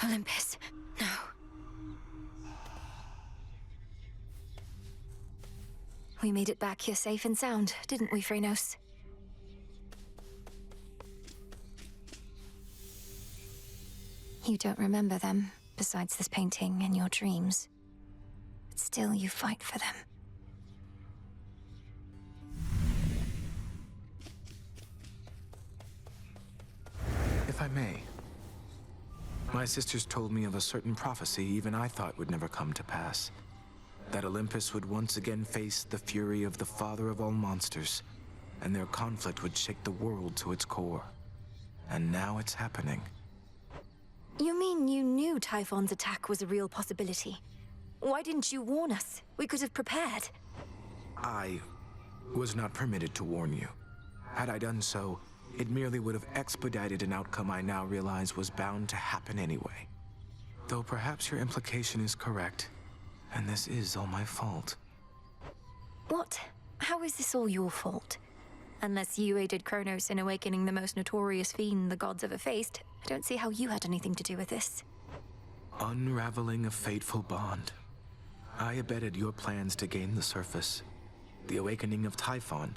Olympus, no. We made it back here safe and sound, didn't we, Phrenos? You don't remember them, besides this painting and your dreams. But still, you fight for them. If I may, my sisters told me of a certain prophecy even I thought would never come to pass. That Olympus would once again face the fury of the father of all monsters, and their conflict would shake the world to its core. And now it's happening. You mean you knew Typhon's attack was a real possibility? Why didn't you warn us? We could have prepared. I was not permitted to warn you. Had I done so, it merely would have expedited an outcome I now realize was bound to happen anyway. Though perhaps your implication is correct, and this is all my fault. What? How is this all your fault? Unless you aided Kronos in awakening the most notorious fiend the gods ever faced, I don't see how you had anything to do with this. Unraveling a fateful bond. I abetted your plans to gain the surface. The awakening of Typhon.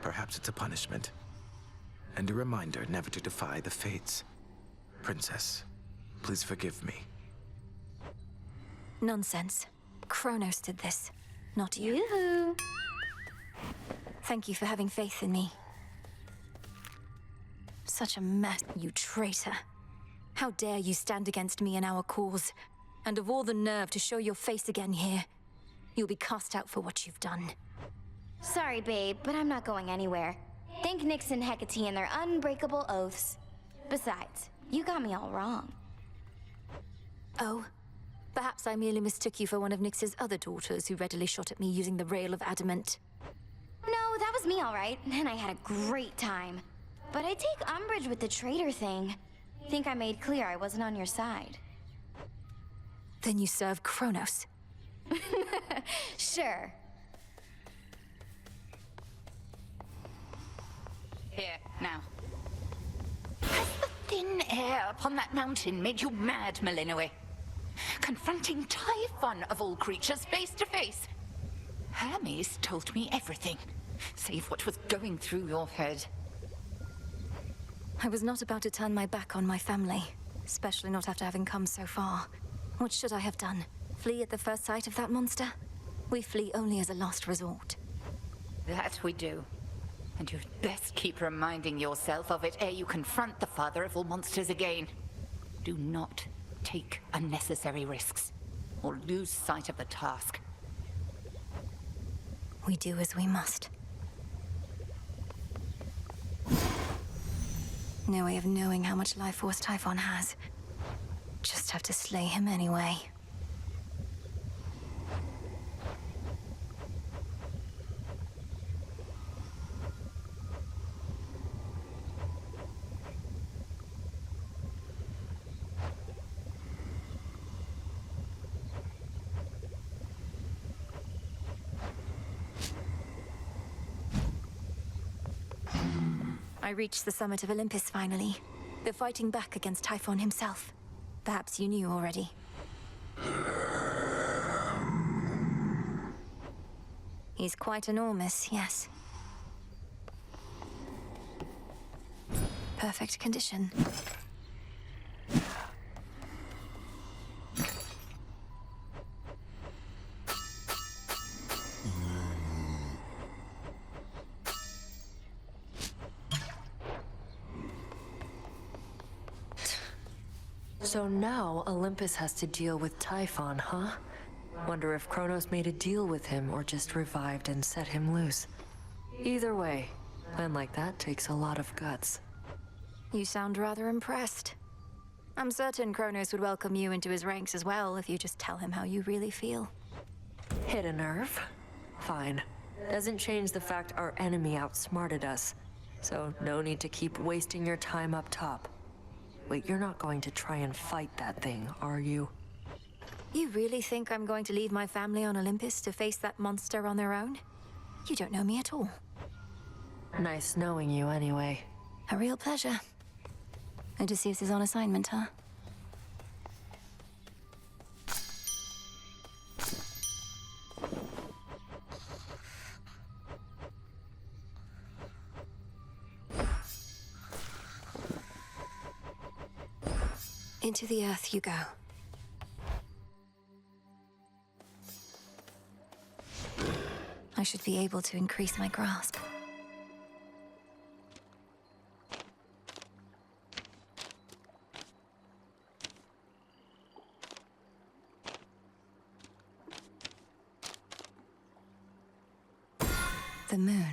Perhaps it's a punishment. And a reminder never to defy the fates. Princess, please forgive me. Nonsense. Kronos did this, not you. Yoo-hoo! Thank you for having faith in me. Such a mess, you traitor. How dare you stand against me and our cause? And of all the nerve to show your face again here. You'll be cast out for what you've done. Sorry, babe, but I'm not going anywhere. Thank Nyx and Hecate and their unbreakable oaths. Besides, you got me all wrong. Oh? Perhaps I merely mistook you for one of Nyx's other daughters who readily shot at me using the rail of adamant. No, that was me all right, and I had a great time. But I take umbrage with the traitor thing. Think I made clear I wasn't on your side. Then you serve Kronos. Sure. Here, now. Has the thin air upon that mountain made you mad, Malinoe? Confronting Typhon of all creatures face to face. Hermes told me everything, save what was going through your head. I was not about to turn my back on my family, especially not after having come so far. What should I have done? Flee at the first sight of that monster? We flee only as a last resort. That we do. And you'd best keep reminding yourself of it ere you confront the father of all monsters again. Do not take unnecessary risks, or lose sight of the task. We do as we must. No way of knowing how much life force Typhon has. Just have to slay him anyway. I reached the summit of Olympus finally. They're fighting back against Typhon himself. Perhaps you knew already. He's quite enormous, yes. Perfect condition. So now Olympus has to deal with Typhon, huh? Wonder if Kronos made a deal with him or just revived and set him loose. Either way, a plan like that takes a lot of guts. You sound rather impressed. I'm certain Kronos would welcome you into his ranks as well if you just tell him how you really feel. Hit a nerve? Fine. Doesn't change the fact our enemy outsmarted us. So no need to keep wasting your time up top. Wait, you're not going to try and fight that thing, are you? You really think I'm going to leave my family on Olympus to face that monster on their own? You don't know me at all. Nice knowing you anyway. A real pleasure. Odysseus is on assignment, huh? Into the earth you go. I should be able to increase my grasp. The moon.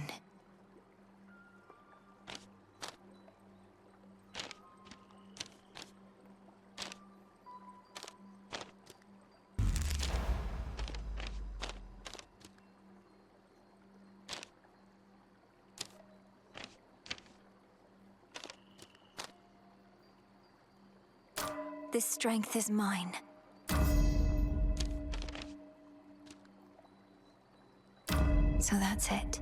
This strength is mine. So that's it.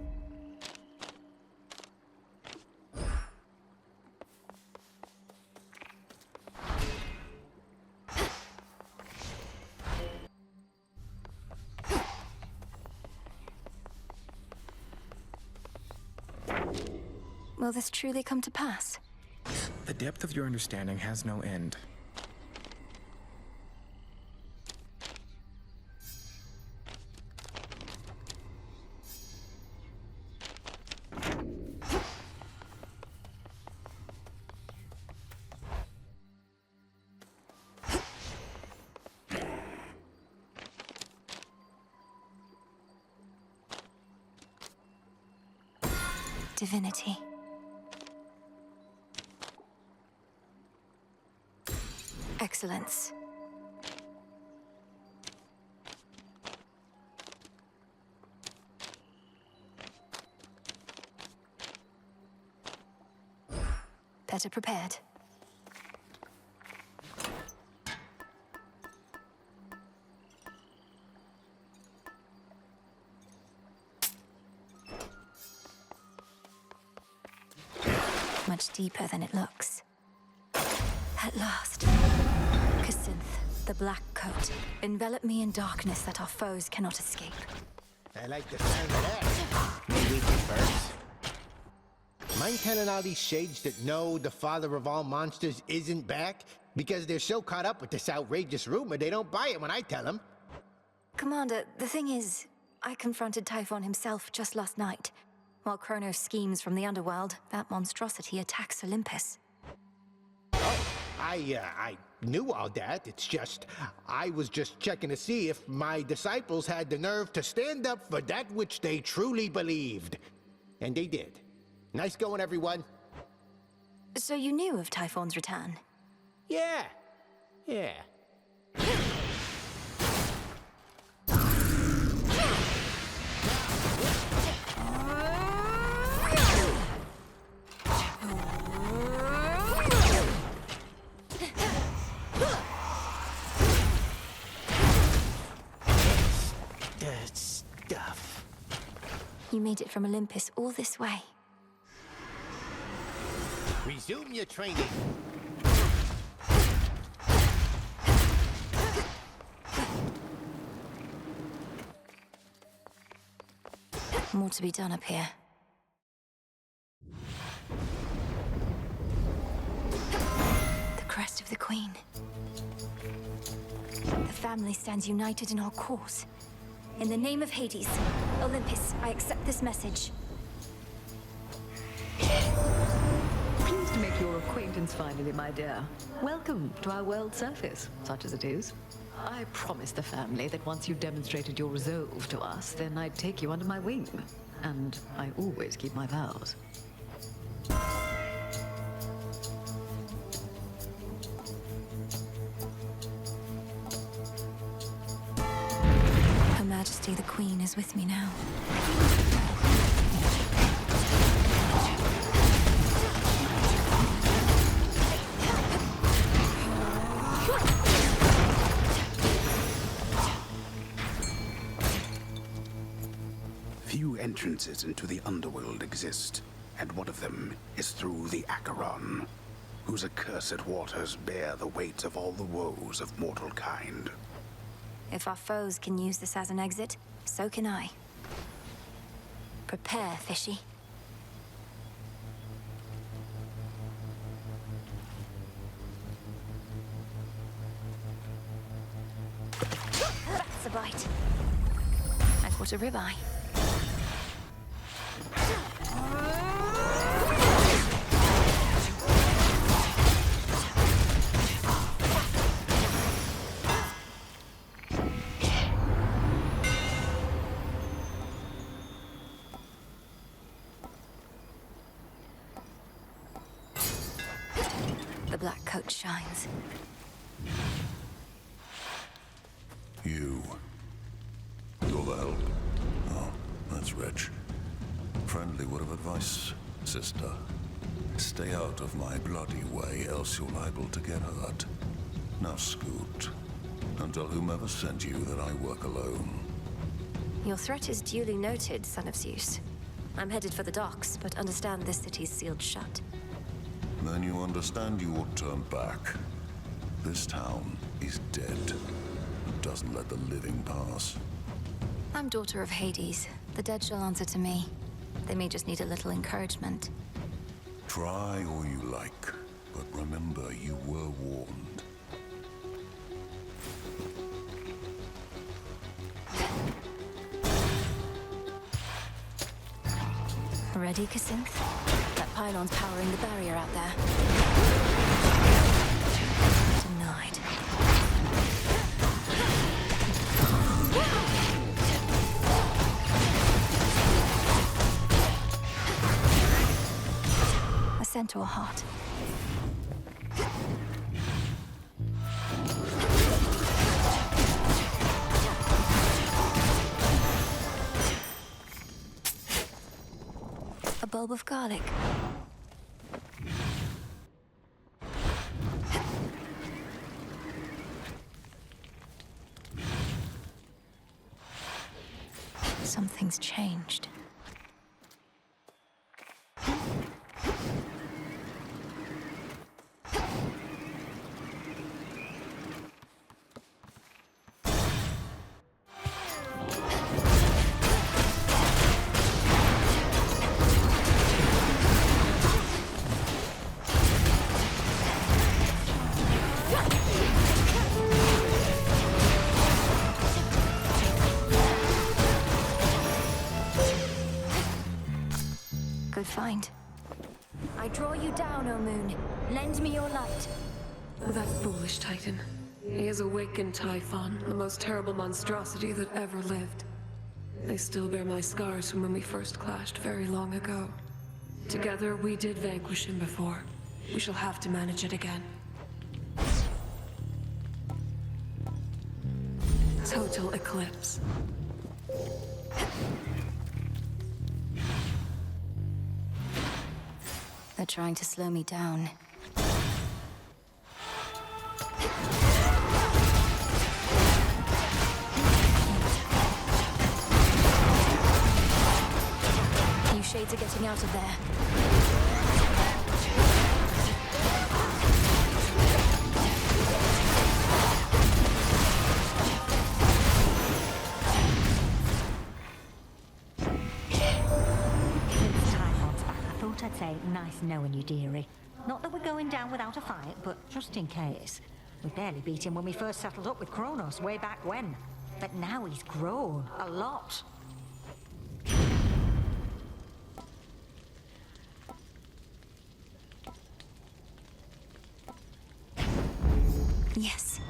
Will this truly come to pass? The depth of your understanding has no end. Divinity. Excellence. Better prepared. Much deeper than it looks. At last. Kacinth, the Black Coat, envelop me in darkness that our foes cannot escape. I like the sound of that. Maybe first. Mind telling all these shades that no, the father of all monsters isn't back? Because they're so caught up with this outrageous rumor, they don't buy it when I tell them. Commander, the thing is, I confronted Typhon himself just last night. While Kronos schemes from the underworld, that monstrosity attacks Olympus. I knew all that. It's just, I was just checking to see if my disciples had the nerve to stand up for that which they truly believed. And they did. Nice going, everyone. So you knew of Typhon's return? Yeah. Stuff. You made it from Olympus all this way. Resume your training. More to be done up here. The crest of the Queen. The family stands united in our cause. In the name of Hades, Olympus, I accept this message. Pleased to make your acquaintance finally, my dear. Welcome to our world surface, such as it is. I promised the family that once you demonstrated your resolve to us, then I'd take you under my wing. And I always keep my vows. Her Majesty the Queen is with me now. Few entrances into the underworld exist, and one of them is through the Acheron, whose accursed waters bear the weight of all the woes of mortal kind. If our foes can use this as an exit, so can I. Prepare, Fishy. bite. I caught a ribeye. The black coat shines. You. You're the help. Oh, that's rich. Friendly word of advice, sister. Stay out of my bloody way, else you're liable to get hurt. Now scoot, and tell whomever sent you that I work alone. Your threat is duly noted, son of Zeus. I'm headed for the docks, but understand this city's sealed shut. Then you understand you ought to turn back. This town is dead. It doesn't let the living pass. I'm daughter of Hades. The dead shall answer to me. They may just need a little encouragement. Try all you like, but remember you were warned. Ready, Cassynth? That pylon's powering the barrier out there. Denied. A centaur heart. A bulb of garlic. Something's changed. Good find. I draw you down, O moon. Lend me your light. That foolish titan. He has awakened Typhon, the most terrible monstrosity that ever lived. They still bear my scars from when we first clashed very long ago. Together, we did vanquish him before. We shall have to manage it again. Total eclipse. They're trying to slow me down. You shades are getting out of there. I'd say nice knowing you, dearie. Not that we're going down without a fight, but just in case. We barely beat him when we first settled up with Kronos way back when. But now he's grown a lot. Yes.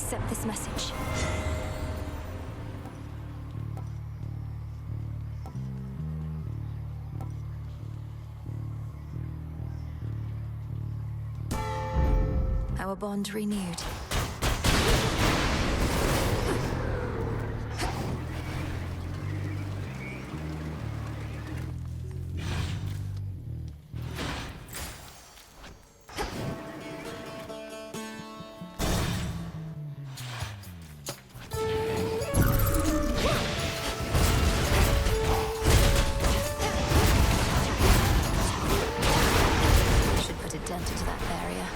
accept this message. Our bond renewed. Should put a dent into that barrier.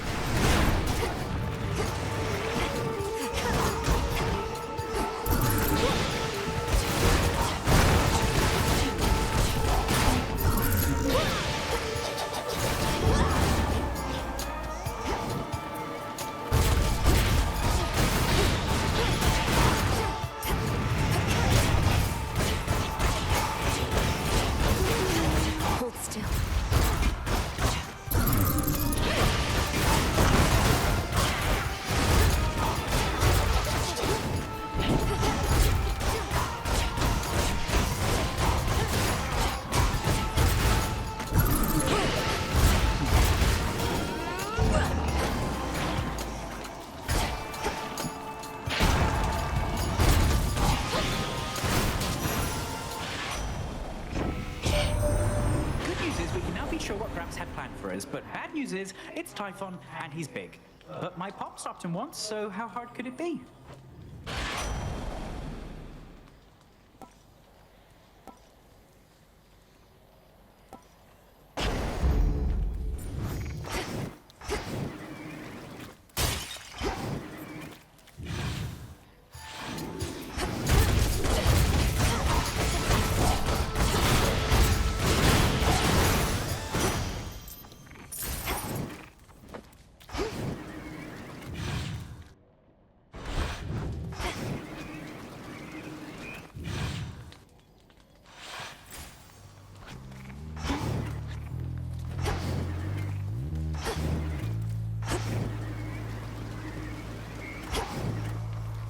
Hold still. Good news is we can now be sure what Gramps had planned for us, but bad news is it's Typhon and he's big. But my pop stopped him once, so how hard could it be?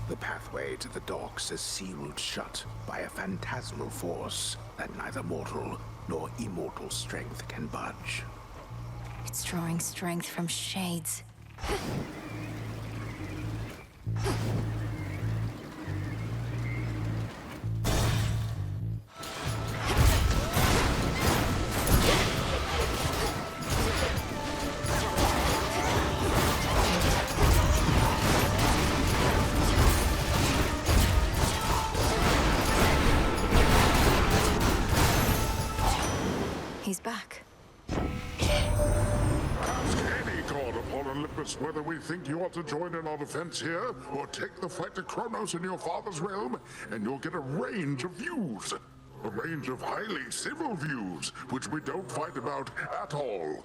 The pathway to the docks is sealed shut by a phantasmal force that neither mortal nor immortal strength can budge. It's drawing strength from shades. He's back. Ask any god upon Olympus whether we think you ought to join in our defense here, or take the fight to Kronos in your father's realm, and you'll get a range of views. A range of highly civil views, which we don't fight about at all.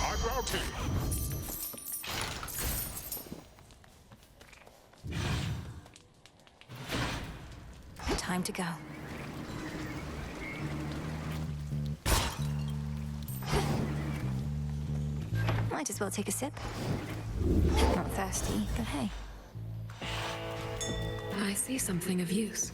I'm bounty. Time to go. Might as well take a sip. Not thirsty, but hey. I see something of use.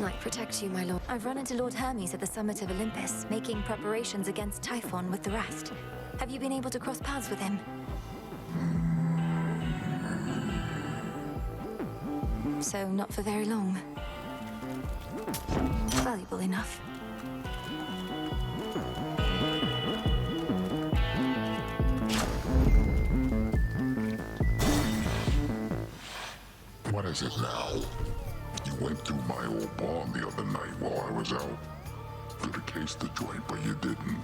Might protect you, my lord. I've run into Lord Hermes at the summit of Olympus, making preparations against Typhon with the rest. Have you been able to cross paths with him? So, not for very long. Valuable enough. What is it now? You went through my old barn the other night while I was out. Could have cased the joint, but you didn't.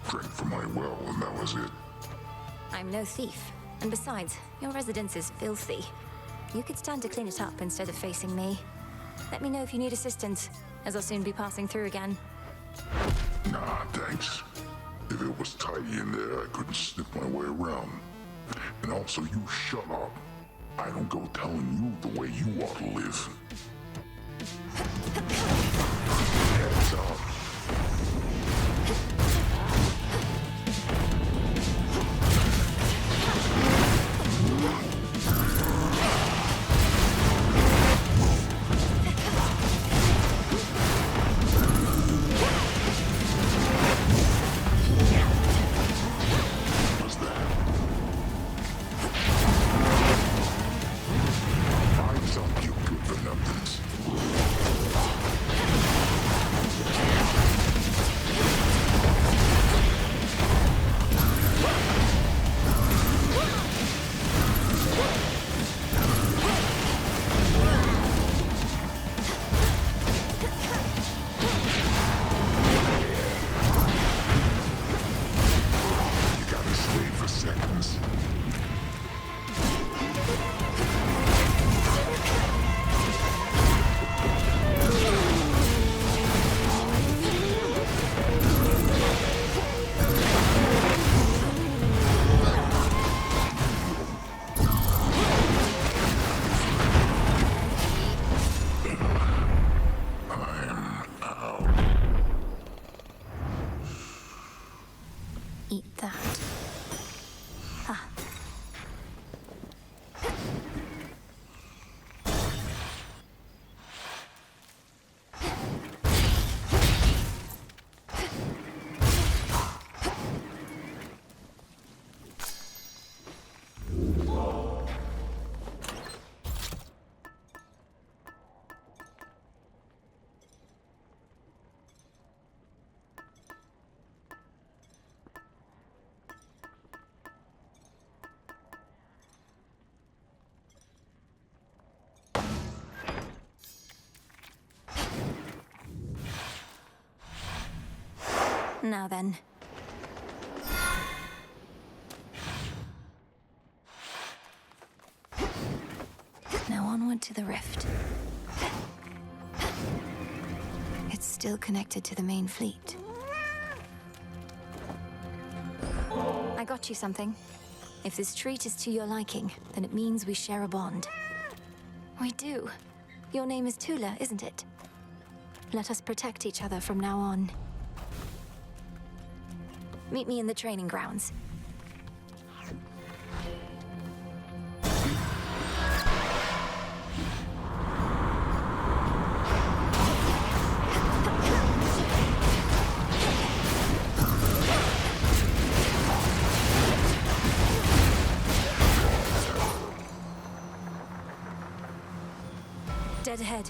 drank from my well and that was it. I'm no thief. And besides, your residence is filthy. You could stand to clean it up instead of facing me. Let me know if you need assistance, as I'll soon be passing through again. Nah, thanks. If it was tidy in there, I couldn't slip my way around. And also, you shut up. I don't go telling you the way you ought to live. Heads up. Eat that. Ah. Now then. Now onward to the rift. It's still connected to the main fleet. I got you something. If this treat is to your liking, then it means we share a bond. We do. Your name is Tula, isn't it? Let us protect each other from now on. Meet me in the training grounds. Dead ahead.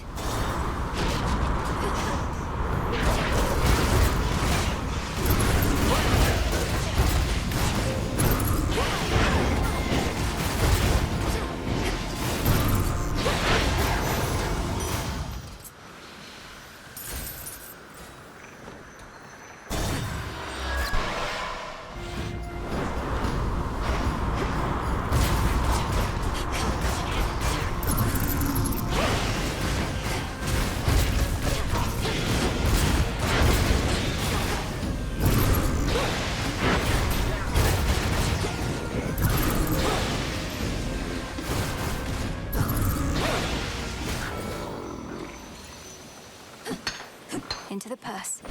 Into the purse.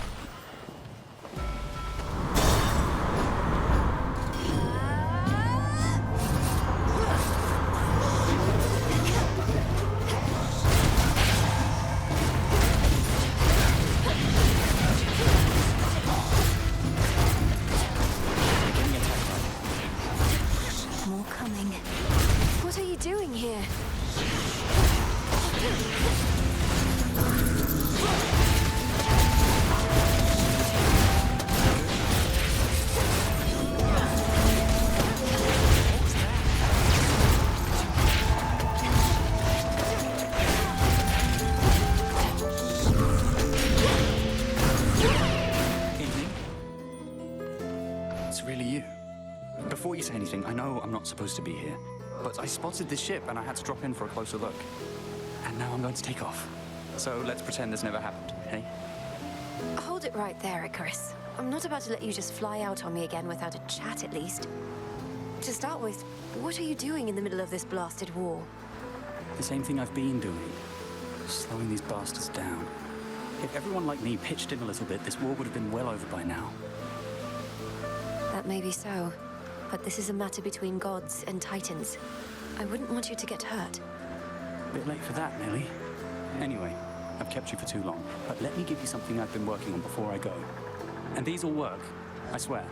More coming. What are you doing here? not supposed to be here. But I spotted this ship and I had to drop in for a closer look. And now I'm going to take off. So let's pretend this never happened, hey? Hold it right there, Icarus. I'm not about to let you just fly out on me again without a chat, at least. To start with, what are you doing in the middle of this blasted war? The same thing I've been doing. Slowing these bastards down. If everyone like me pitched in a little bit, this war would have been well over by now. That may be so, but this is a matter between gods and titans. I wouldn't want you to get hurt. Bit late for that, Nelly. Anyway, I've kept you for too long, but let me give you something I've been working on before I go. And these will work, I swear.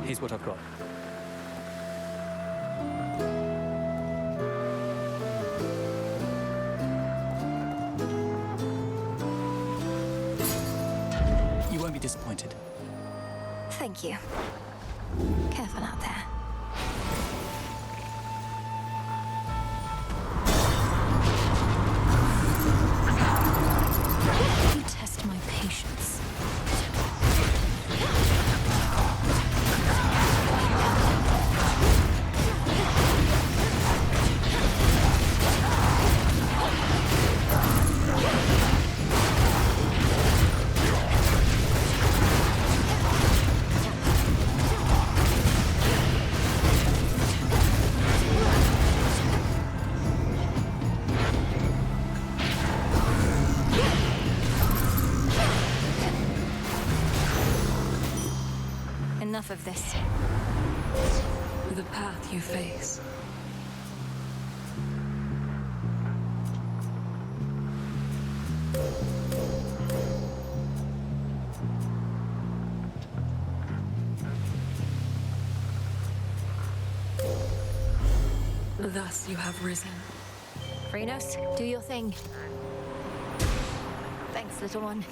Here's what I've got. You won't be disappointed. Thank you. Careful out there. You test my patience. Enough of this. The path you face. Thus you have risen. Phrenos, do your thing. Thanks, little one.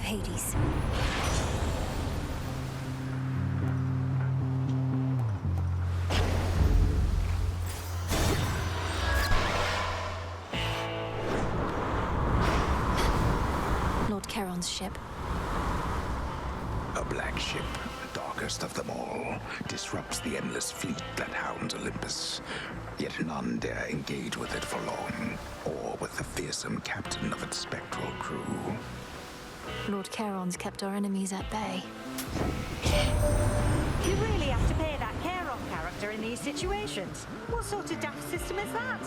Hades. Lord Charon's ship. A black ship, darkest of them all, disrupts the endless fleet that hounds Olympus. Yet none dare engage with it for long, or with the fearsome captain of its spectral crew. Lord Charon's kept our enemies at bay. You really have to pay that Charon character in these situations. What sort of daft system is that?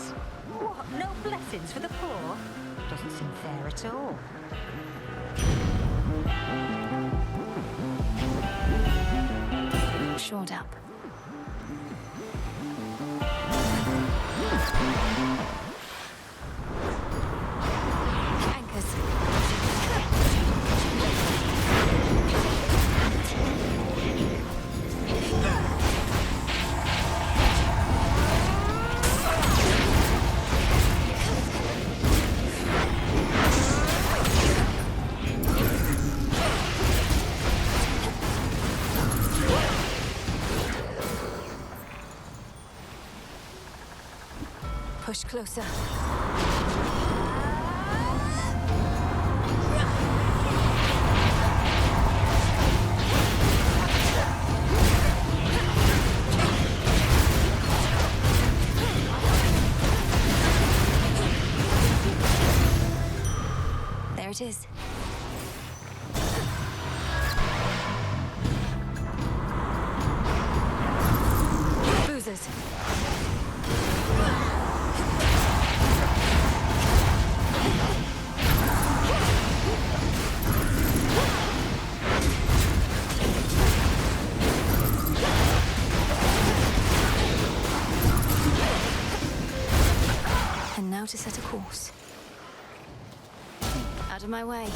What, no blessings for the poor? Doesn't seem fair at all. Shored up. Anchors. Push closer. There it is. Boozers. And now to set a course. Out of my way.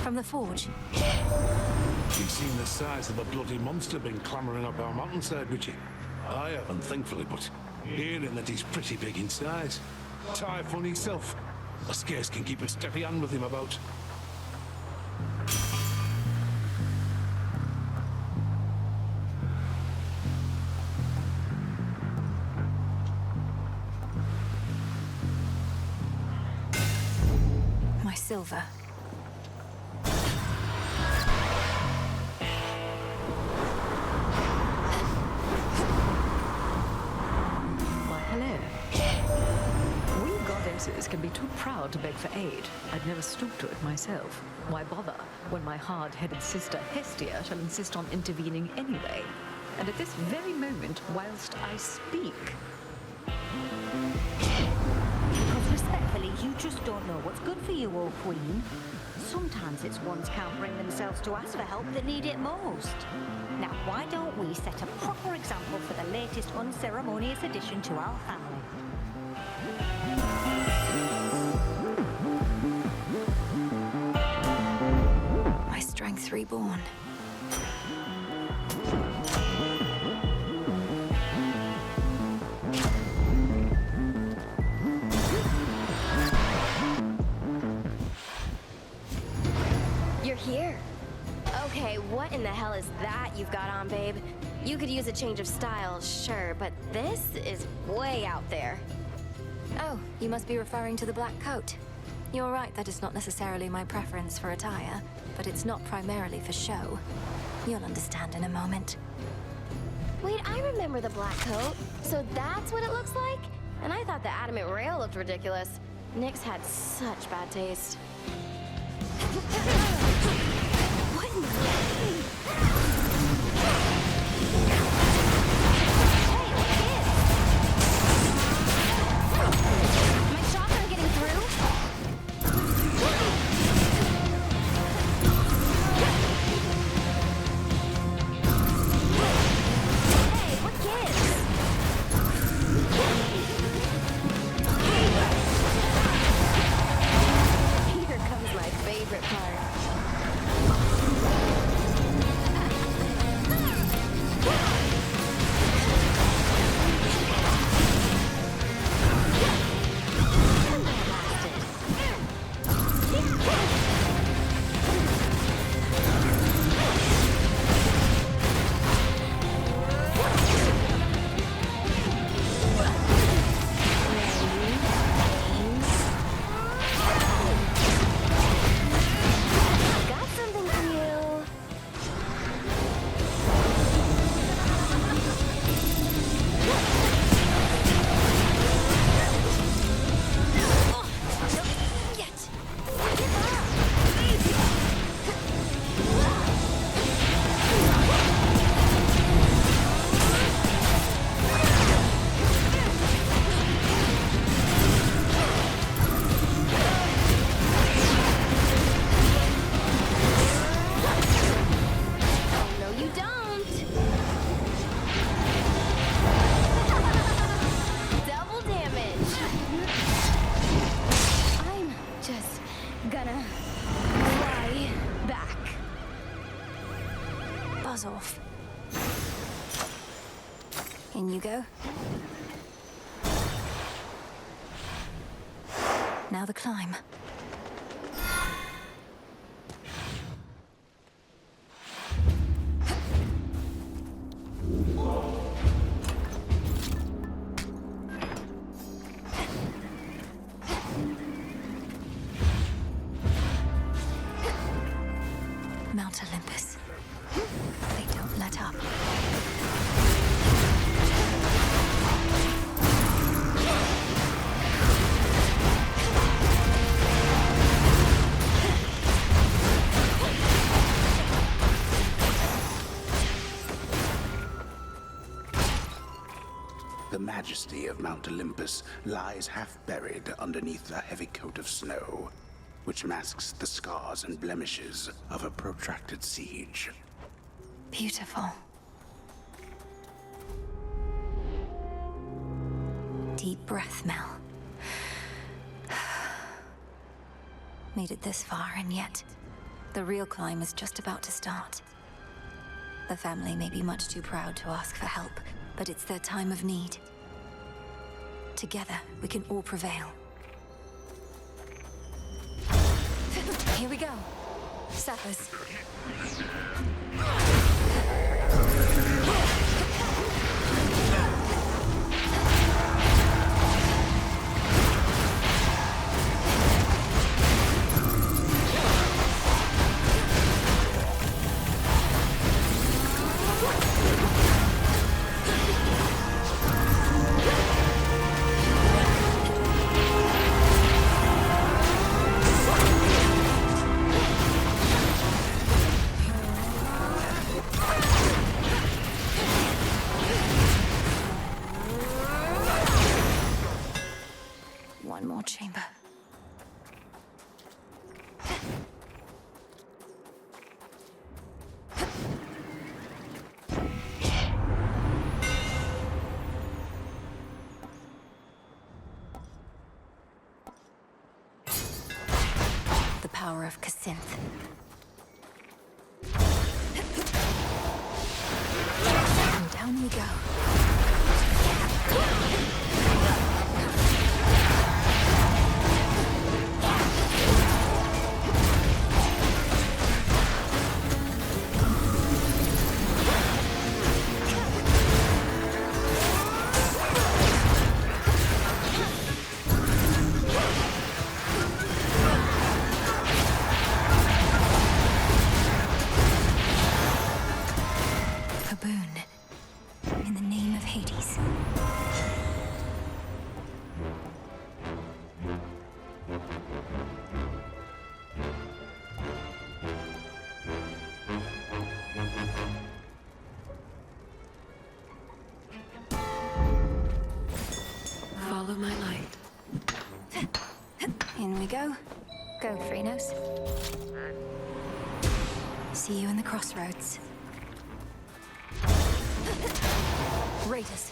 From the forge. You've seen the size of the bloody monster been clambering up our mountainside, would you? I haven't, thankfully, but hearing that he's pretty big in size. Typhon himself. I scarce can keep a steady hand with him about. My silver. Can be too proud to beg for aid. I'd never stoop to it myself. Why bother when my hard-headed sister Hestia shall insist on intervening anyway? And at this very moment, whilst I speak. Because respectfully, you just don't know what's good for you, old queen. Sometimes it's ones can't bring themselves to ask for help that need it most. Now, why don't we set a proper example for the latest unceremonious addition to our family? Strength reborn. You're here. Okay, what in the hell is that you've got on, babe? You could use a change of style, sure, but this is way out there. Oh, you must be referring to the black coat. You're right, that is not necessarily my preference for attire, but it's not primarily for show. You'll understand in a moment. Wait, I remember the black coat. So that's what it looks like? And I thought the adamant rail looked ridiculous. Nyx had such bad taste. What in the... In you go. Now the climb. Mount Olympus. They don't let up. The majesty of Mount Olympus lies half buried underneath a heavy coat of snow, which masks the scars and blemishes of a protracted siege. Beautiful. Deep breath, Mel. Made it this far, and yet the real climb is just about to start. The family may be much too proud to ask for help, but it's their time of need. Together, we can all prevail. Here we go. Sappers. One more chamber. The power of Cassynth. And down we go. A boon. In the name of Hades. Follow my light. In we go. Go, Threnos. See you in the crossroads. Raiders.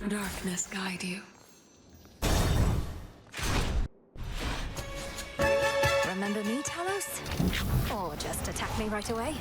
darkness guide you. Remember me, Talos? Or just attack me right away?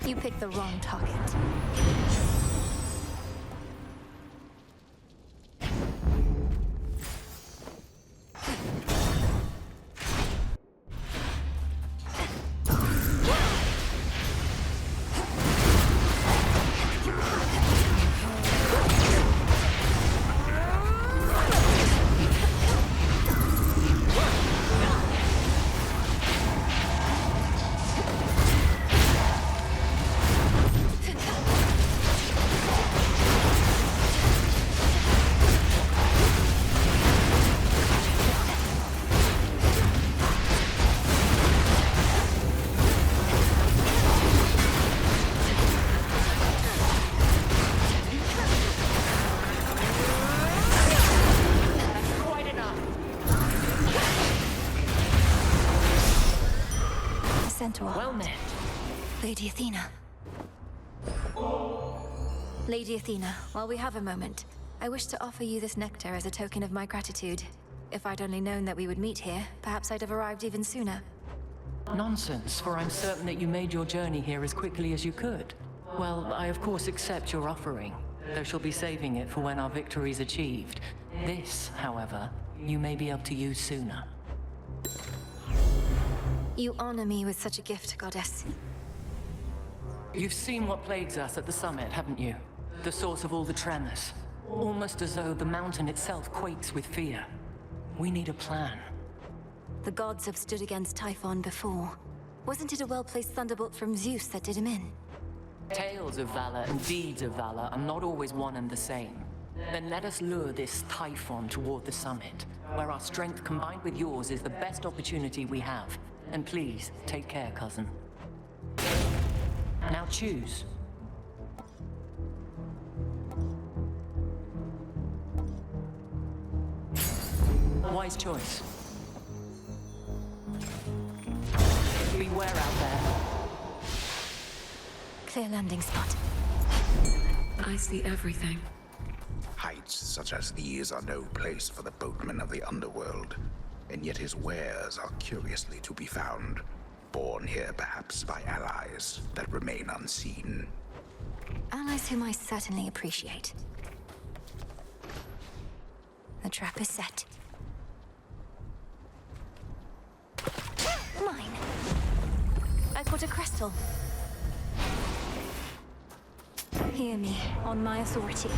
You picked the wrong target. Centaur. Well met. Lady Athena. Lady Athena, while we have a moment, I wish to offer you this nectar as a token of my gratitude. If I'd only known that we would meet here, perhaps I'd have arrived even sooner. Nonsense, for I'm certain that you made your journey here as quickly as you could. Well, I of course accept your offering, though she'll be saving it for when our victory's achieved. This, however, you may be able to use sooner. You honor me with such a gift, Goddess. You've seen what plagues us at the summit, haven't you? The source of all the tremors. Almost as though the mountain itself quakes with fear. We need a plan. The gods have stood against Typhon before. Wasn't it a well-placed thunderbolt from Zeus that did him in? Tales of valor and deeds of valor are not always one and the same. Then let us lure this Typhon toward the summit, where our strength combined with yours is the best opportunity we have. And please, take care, cousin. Now choose. Wise choice. Beware out there. Clear landing spot. I see everything. Heights such as these are no place for the boatman of the underworld, and yet his wares are curiously to be found. Born here perhaps by allies that remain unseen. Allies whom I certainly appreciate. The trap is set. Mine. I put a crystal. Hear me, on my authority.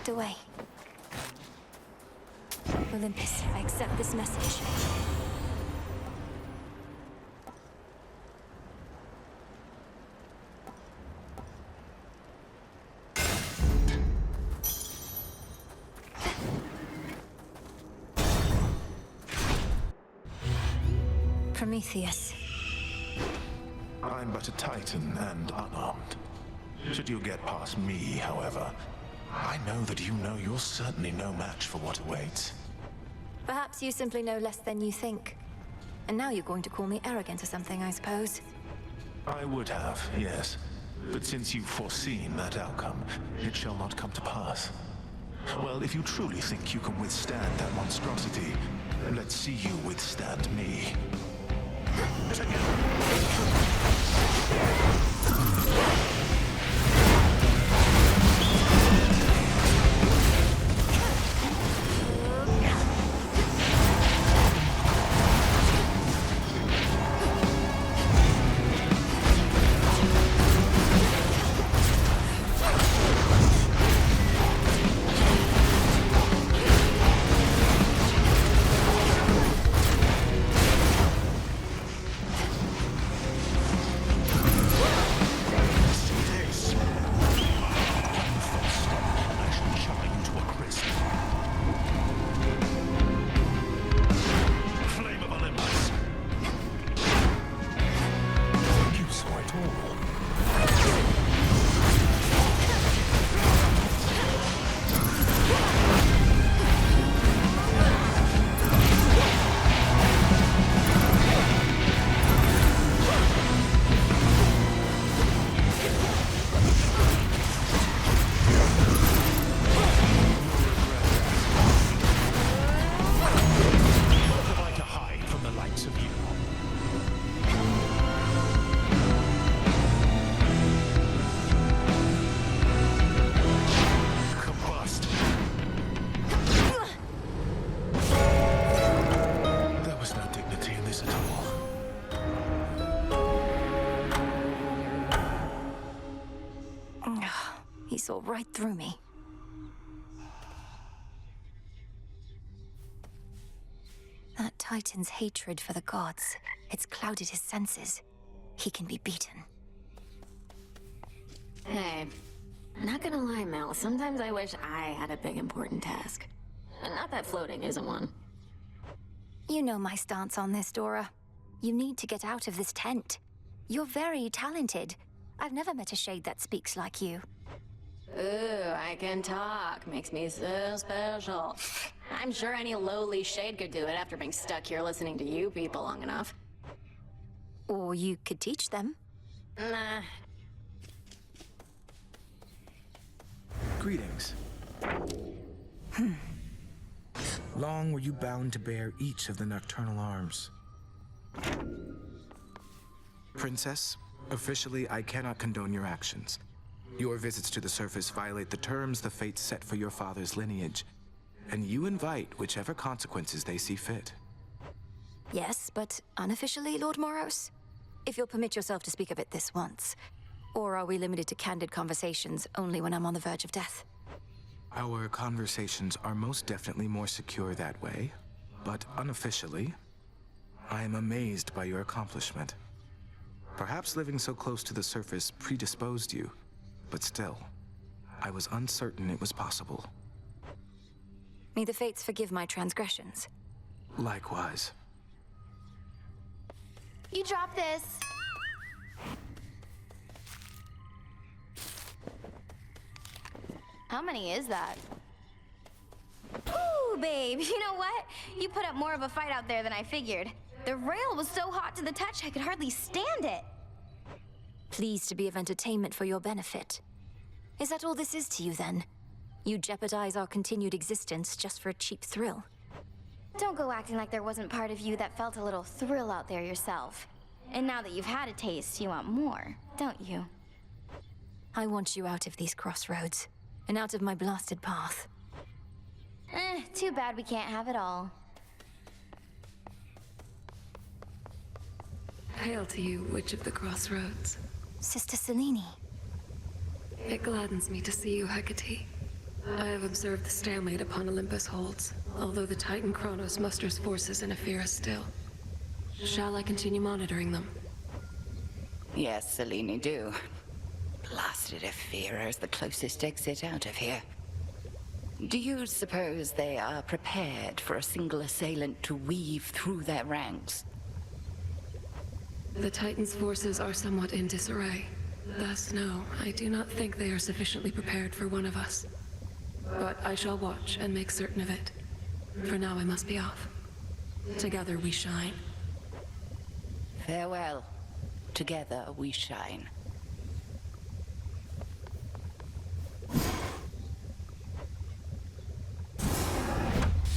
tucked away. Olympus, I accept this message. Prometheus. I'm but a Titan and unarmed. Should you get past me, however, I know that you know you're certainly no match for what awaits. Perhaps you simply know less than you think. And now you're going to call me arrogant or something, I suppose. I would have, yes. But since you've foreseen that outcome, it shall not come to pass. Well, if you truly think you can withstand that monstrosity, let's see you withstand me. Saw right through me. That Titan's hatred for the gods, it's clouded his senses. He can be beaten. Hey, not gonna lie, Mel, sometimes I wish I had a big important task. And not that floating isn't one. You know my stance on this, Dora. You need to get out of this tent. You're very talented. I've never met a shade that speaks like you. Ooh, I can talk. Makes me so special. I'm sure any lowly shade could do it after being stuck here listening to you people long enough. Or you could teach them. Nah. Greetings. Long were you bound to bear each of the nocturnal arms. Princess, officially I cannot condone your actions. Your visits to the surface violate the terms the fates set for your father's lineage, and you invite whichever consequences they see fit. Yes, but unofficially, Lord Moros? If you'll permit yourself to speak of it this once. Or are we limited to candid conversations only when I'm on the verge of death? Our conversations are most definitely more secure that way, but unofficially, I am amazed by your accomplishment. Perhaps living so close to the surface predisposed you, but still, I was uncertain it was possible. May the fates forgive my transgressions. Likewise. You drop this. How many is that? Ooh, babe, you know what? You put up more of a fight out there than I figured. The rail was so hot to the touch I could hardly stand it. Pleased to be of entertainment for your benefit. Is that all this is to you, then? You jeopardize our continued existence just for a cheap thrill? Don't go acting like there wasn't part of you that felt a little thrill out there yourself. And now that you've had a taste, you want more, don't you? I want you out of these crossroads, and out of my blasted path. Too bad we can't have it all. Hail to you, Witch of the Crossroads. Sister Selene. It gladdens me to see you, Hecate. I have observed the stalemate upon Olympus holds, although the Titan Kronos musters forces in Ephyra still. Shall I continue monitoring them? Yes, Selene, do. Blasted Ephyra is the closest exit out of here. Do you suppose they are prepared for a single assailant to weave through their ranks? The Titan's forces are somewhat in disarray. Thus, no, I do not think they are sufficiently prepared for one of us. But I shall watch and make certain of it. For now, I must be off. Together we shine. Farewell. Together we shine.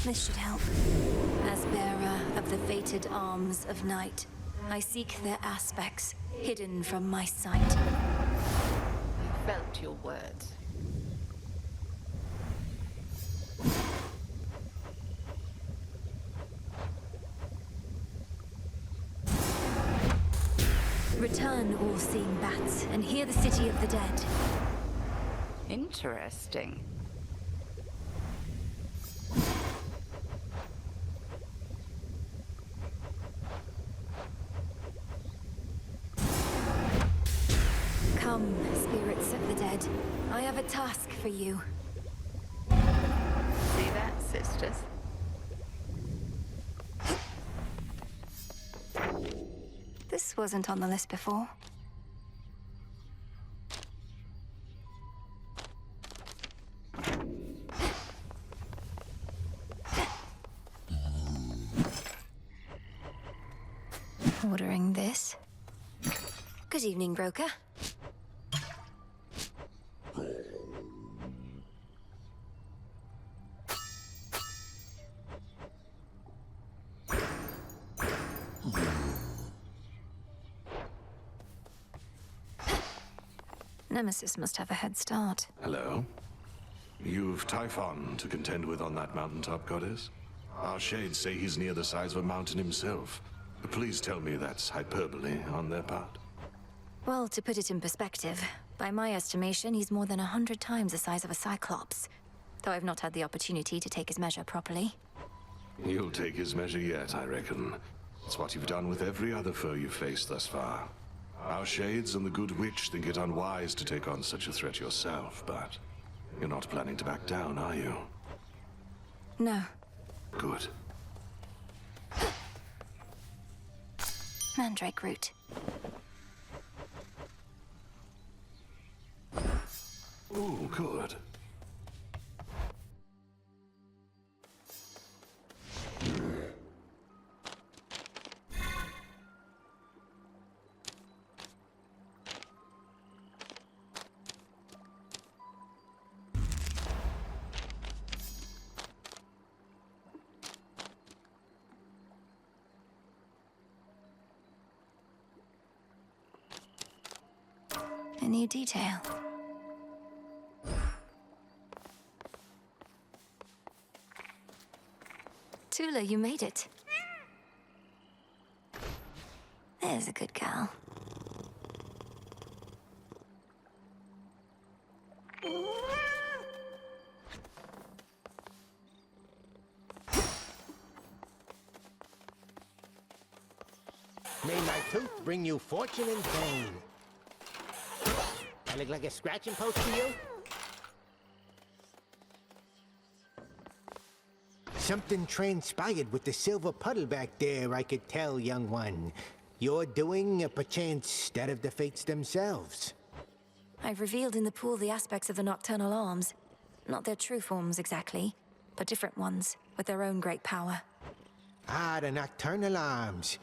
This should help. As bearer of the fated arms of night, I seek their aspects, hidden from my sight. I felt your words. Return, all-seeing bats, and hear the city of the dead. Interesting. Come, spirits of the dead. I have a task for you. See that, sisters? This wasn't on the list before. Ordering this. Good evening, broker. Nemesis must have a head start. Hello. You've Typhon to contend with on that mountaintop, goddess? Our shades say he's near the size of a mountain himself. Please tell me that's hyperbole on their part. Well, to put it in perspective, by my estimation, he's more than 100 times the size of a Cyclops. Though I've not had the opportunity to take his measure properly. You'll take his measure yet, I reckon. It's what you've done with every other foe you've faced thus far. Our shades and the Good Witch think it unwise to take on such a threat yourself, but you're not planning to back down, are you? No. Good. Mandrake root. Ooh, good. A new detail. Tula, you made it. There's a good girl. May my tooth bring you fortune and fame. I look like a scratching post to you? Something transpired with the silver puddle back there, I could tell, young one. You're doing, perchance, that of the fates themselves. I've revealed in the pool the aspects of the nocturnal arms. Not their true forms exactly, but different ones, with their own great power. Ah, the nocturnal arms.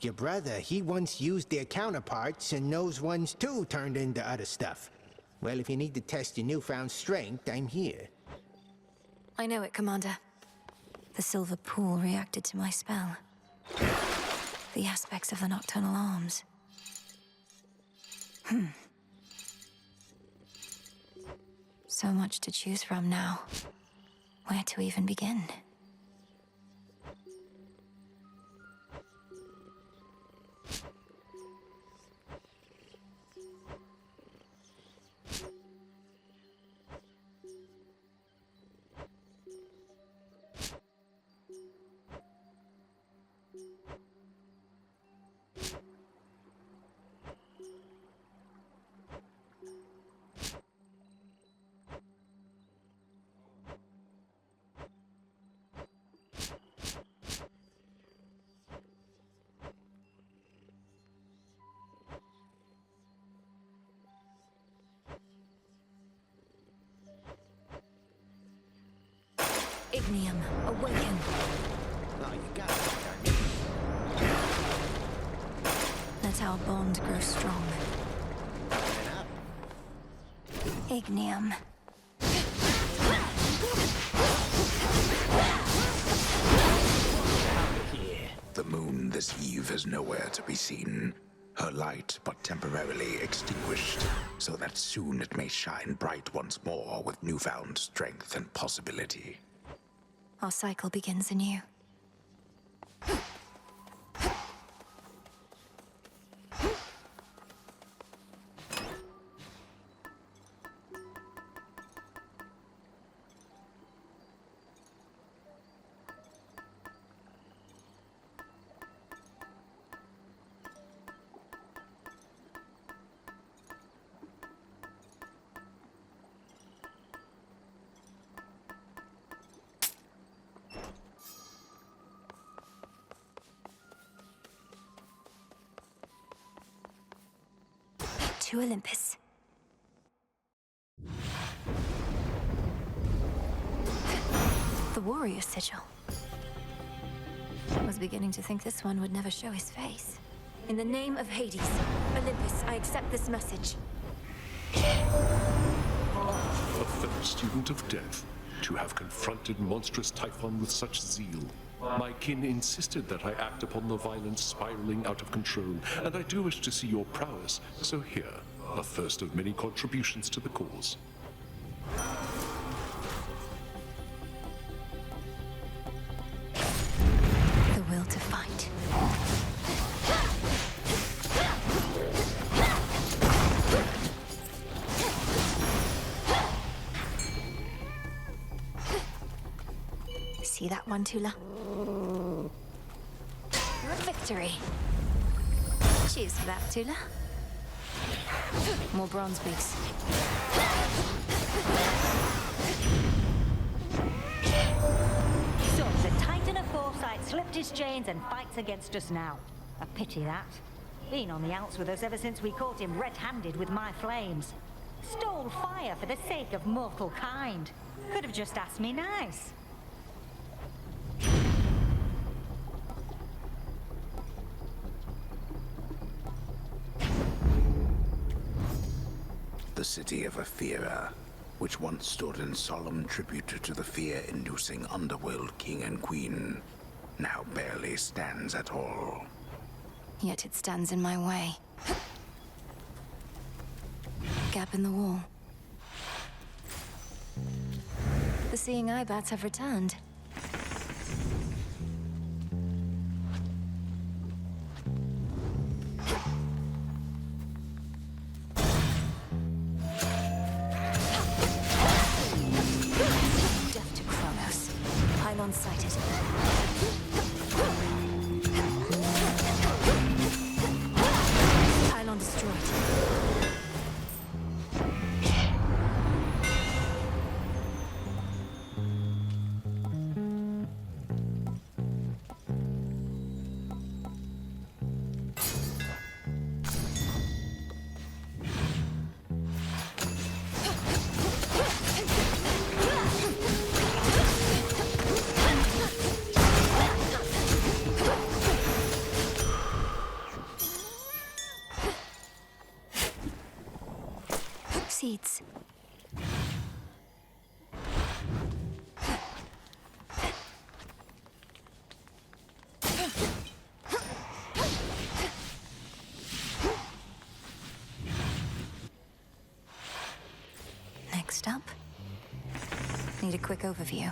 Your brother, he once used their counterparts, and those ones too turned into other stuff. Well, if you need to test your newfound strength, I'm here. I know it, Commander. The silver pool reacted to my spell. The aspects of the nocturnal arms. So much to choose from now. Where to even begin? Ignium, awaken. Oh, you got it, darn Let our bond grow strong. Ignium. The moon this eve is nowhere to be seen. Her light but temporarily extinguished, so that soon it may shine bright once more with newfound strength and possibility. Our cycle begins anew. To Olympus. The warrior sigil. I was beginning to think this one would never show his face. In the name of Hades, Olympus, I accept this message. A fellow student of death, to have confronted monstrous Typhon with such zeal. My kin insisted that I act upon the violence spiraling out of control, and I do wish to see your prowess, so here, a first of many contributions to the cause. The will to fight. See that one, Tula? Victory. Cheers for that, Tula. More bronze beaks. So, the Titan of Foresight slipped his chains and fights against us now. A pity that. Been on the outs with us ever since we caught him red-handed with my flames. Stole fire for the sake of mortal kind. Could have just asked me nice. The city of Ephira, which once stood in solemn tribute to the fear-inducing underworld king and queen, now barely stands at all. Yet it stands in my way. Gap in the wall. The seeing eye bats have returned. Sighted. Pylon destroyed. Seeds. Next up, need a quick overview.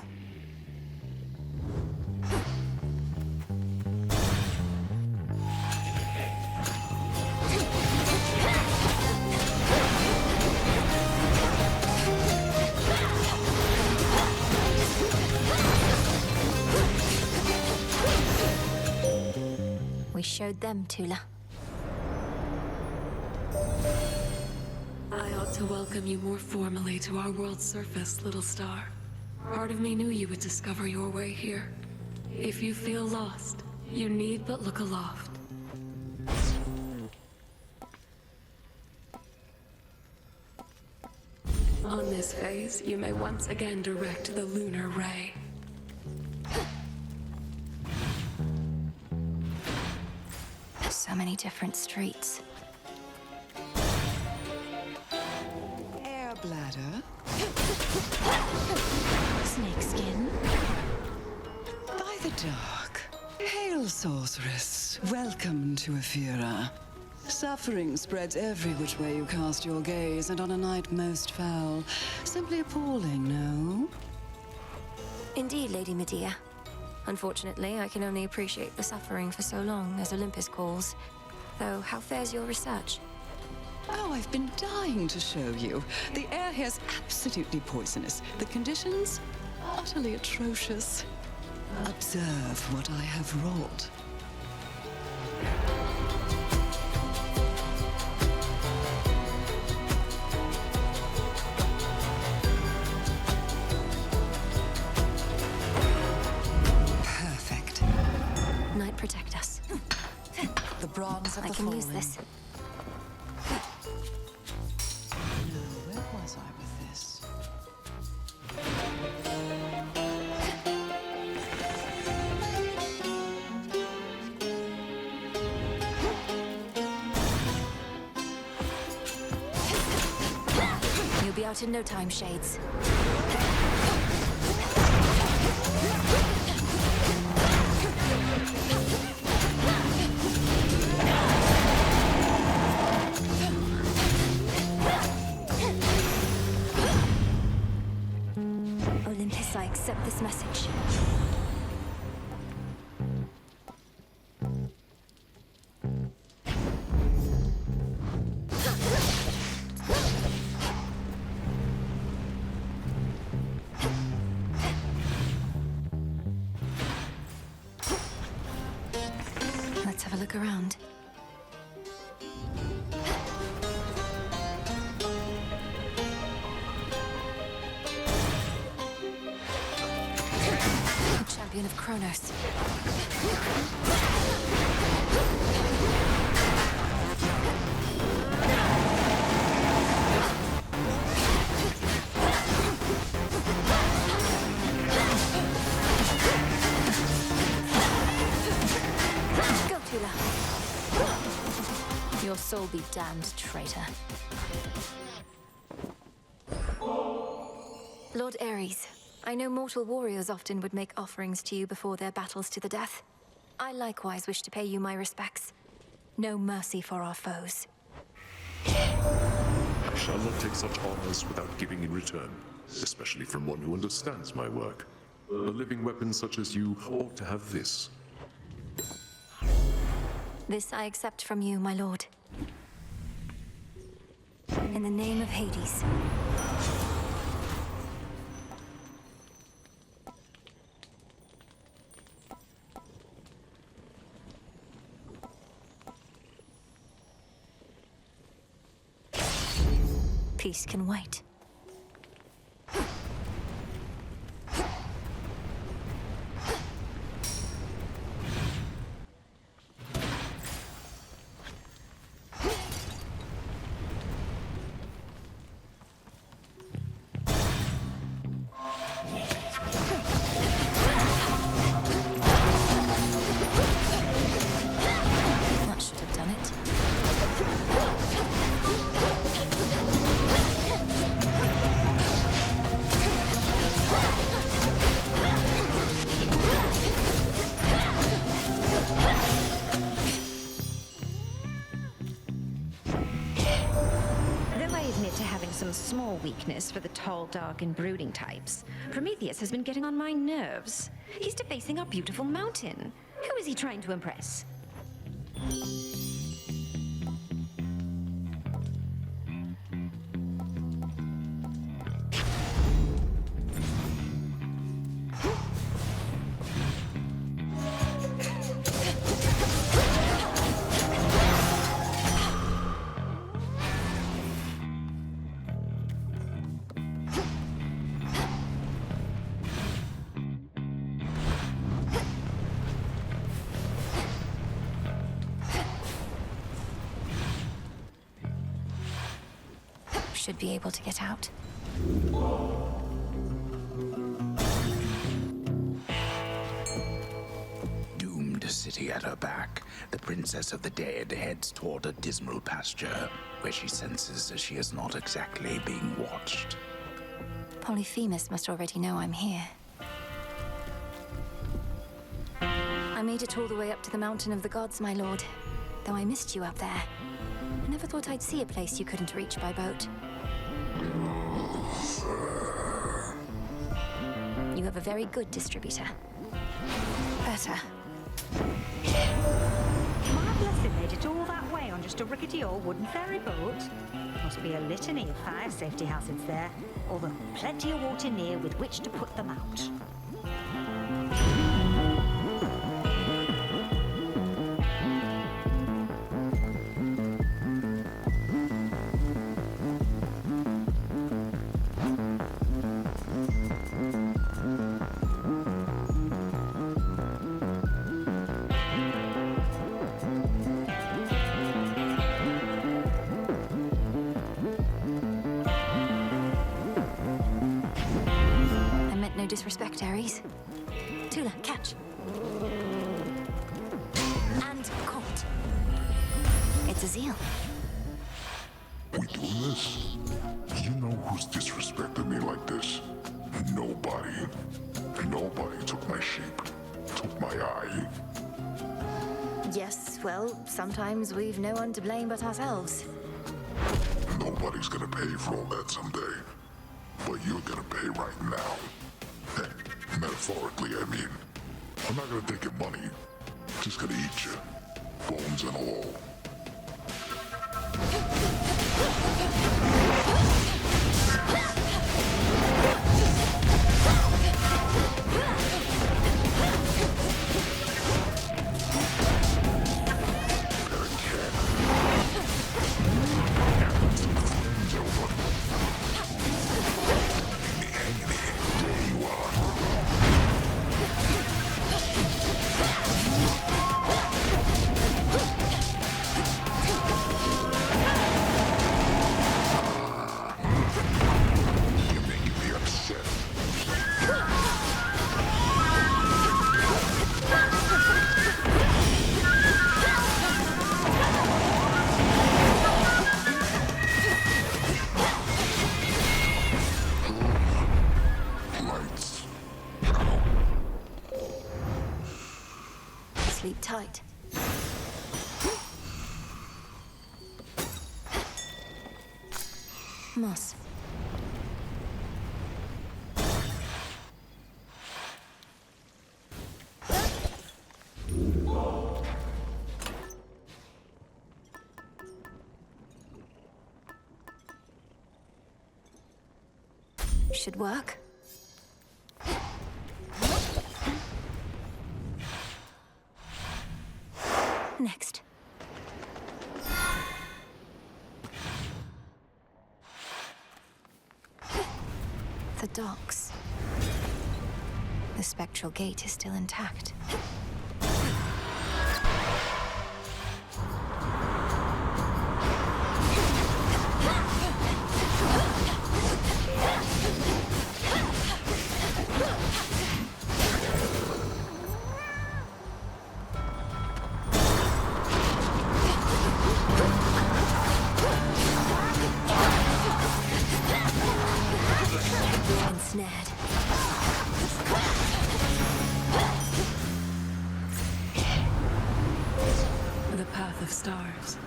Showed them, Tula. I ought to welcome you more formally to our world's surface, little star. Part of me knew you would discover your way here. If you feel lost, you need but look aloft. On this phase, you may once again direct the lunar ray. So many different streets. Air bladder. Snakeskin. By the dark. Hail, sorceress. Welcome to Ephira. Suffering spreads every which way you cast your gaze, and on a night most foul. Simply appalling, no? Indeed, Lady Medea. Unfortunately, I can only appreciate the suffering for so long as Olympus calls. Though, how fares your research? Oh, I've been dying to show you. The air here's absolutely poisonous. The conditions? Utterly atrocious. Observe what I have wrought. Night, protect us. The bronze of I the can use fallen. this. Now, where was I with this? You'll be out in no time, Shades. Olympus, I accept this message. Let's have a look around. Champion of Kronos. Go, Tula. Your soul be damned, traitor. Lord Ares, I know mortal warriors often would make offerings to you before their battles to the death. I likewise wish to pay you my respects. No mercy for our foes. I shall not take such honors without giving in return, especially from one who understands my work. A living weapon such as you ought to have this. This I accept from you, my lord. In the name of Hades. Peace can wait. That should have done it. Though I admit to having some small weakness for the tall, dark, and brooding types, Prometheus has been getting on my nerves. He's defacing our beautiful mountain. Who is he trying to impress? Should be able to get out. Doomed city. sanity at her back, the Princess of the Dead heads toward a dismal pasture, where she senses that she is not exactly being watched. Polyphemus must already know I'm here. I made it all the way up to the Mountain of the Gods, my lord. Though I missed you up there. I never thought I'd see a place you couldn't reach by boat. You have a very good distributor. Better. My blessing made it all that way on just a rickety old wooden ferry boat. Must be a litany of fire safety hazards there, although plenty of water near with which to put them out. Disrespect, Ares. Tula, catch. And caught. It's a seal. We doing this? You know who's disrespected me like this? Nobody. Nobody took my sheep. Took my eye. Yes, well, sometimes we've no one to blame but ourselves. Nobody's gonna pay for all that someday. But you're gonna pay right now. Metaphorically, I mean. I'm not gonna take your money. Just gonna eat you. Bones and all. Sleep tight. Moss. Should work. Next. The docks. The spectral gate is still intact. Ensnared. The path of stars.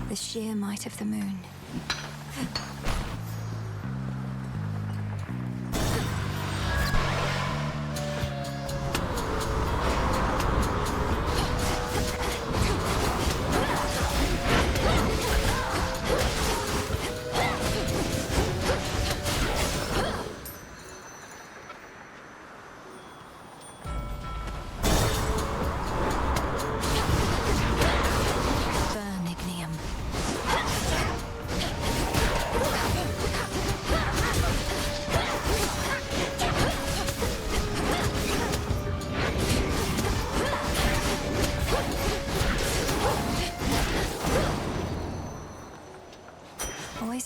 The sheer might of the moon.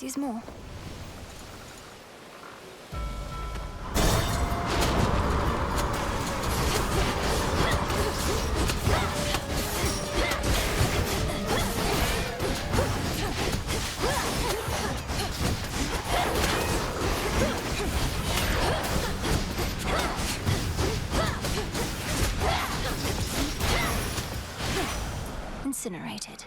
always use more. Incinerated.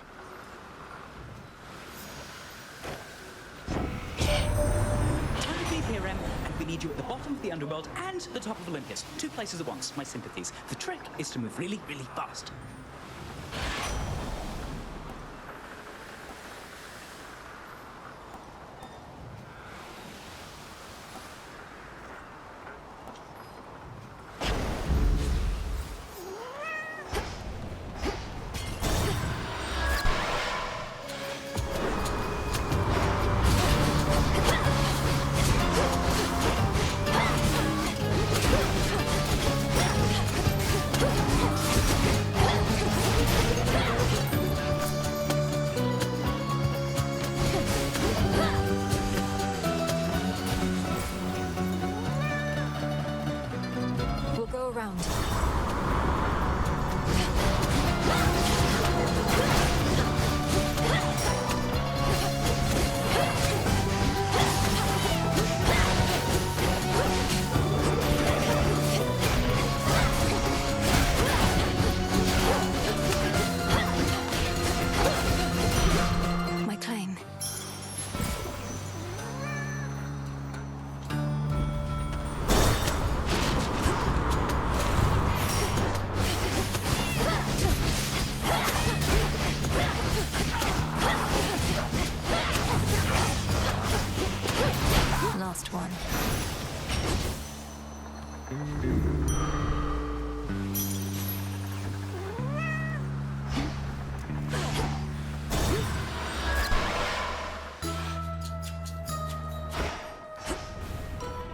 Time to leave here, Em, and we need you at the bottom of the underworld and the top of Olympus. 2 places at once. My sympathies. The trick is to move really, really fast. We'll go around. My claim. Last one.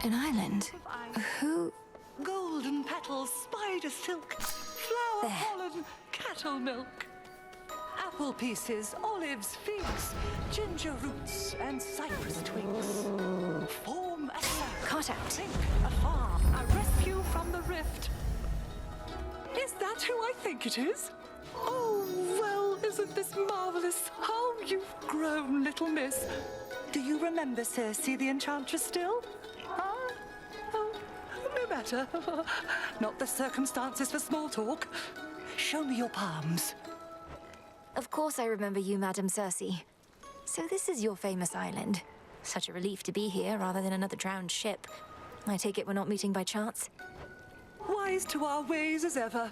An island? Who? Golden petals, spider silk, flower pollen, cattle milk. Apple pieces, olives, figs, ginger roots, and cypress twigs. Form a circle. Cut out. Think a farm, a rescue from the rift. Is that who I think it is? Oh, well, isn't this marvelous? How you've grown, little miss. Do you remember Circe the Enchantress still? Huh? Oh, no matter. Not the circumstances for small talk. Show me your palms. Of course I remember you, Madam Circe. So this is your famous island. Such a relief to be here rather than another drowned ship. I take it we're not meeting by chance? Wise to our ways as ever.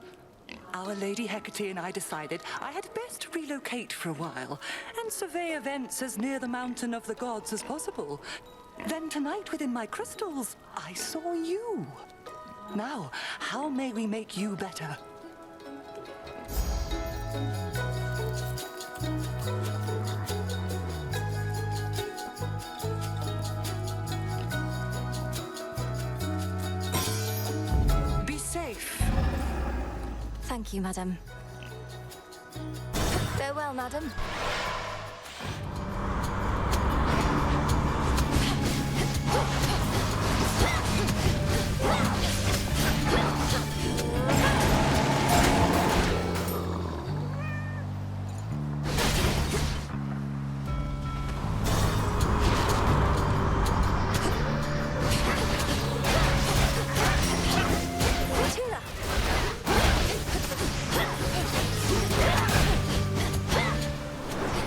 Our Lady Hecate and I decided I had best relocate for a while and survey events as near the mountain of the gods as possible. Then tonight within my crystals, I saw you. Now, how may we make you better? Be safe. Thank you, madam. Farewell, madam.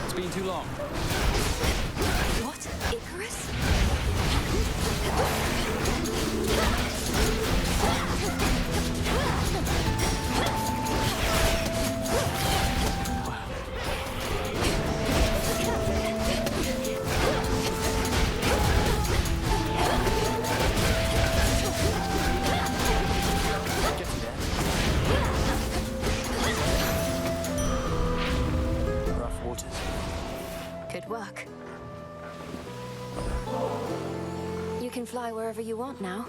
It's been too long. What? Icarus? Rough waters. Good work. You can fly wherever you want now,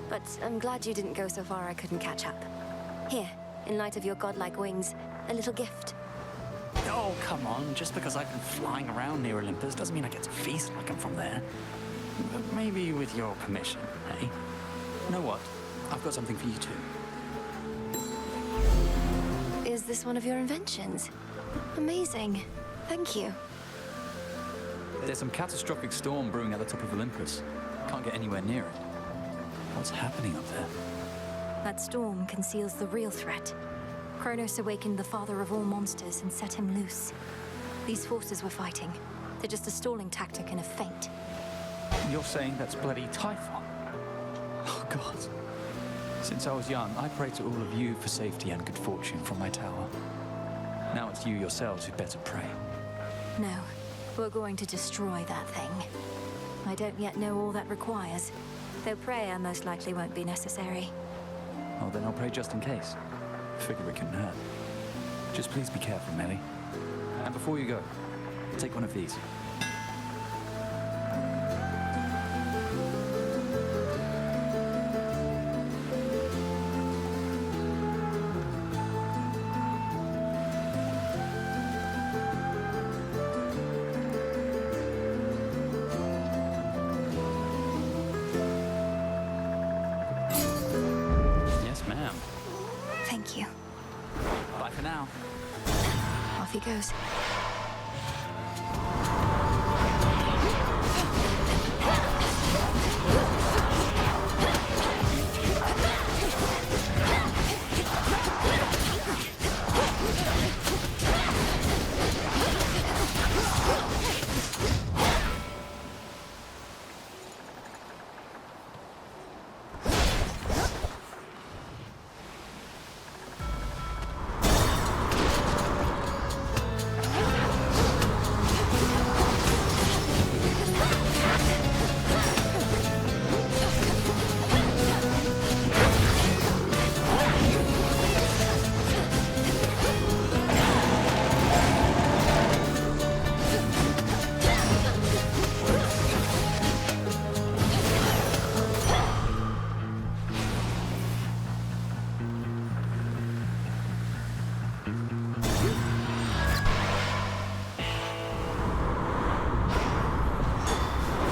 but I'm glad you didn't go so far I couldn't catch up. Here, in light of your godlike wings, a little gift. Oh, come on. Just because I've been flying around near Olympus doesn't mean I get to feast like I'm from there. But maybe with your permission, eh? You know what? I've got something for you too. Is this one of your inventions? Amazing. Thank you. There's some catastrophic storm brewing at the top of Olympus. Can't get anywhere near it. What's happening up there? That storm conceals the real threat. Kronos awakened the father of all monsters and set him loose. These forces we're fighting, they're just a stalling tactic and a feint. You're saying that's bloody Typhon? Oh, God. Since I was young, I prayed to all of you for safety and good fortune from my tower. Now it's you yourselves who better pray. No, we're going to destroy that thing. I don't yet know all that requires, though prayer most likely won't be necessary. Oh, then I'll pray just in case. Figure it couldn't hurt. Just please be careful, Melly. And before you go, take one of these. Yes, ma'am. Thank you. Bye for now. Off he goes.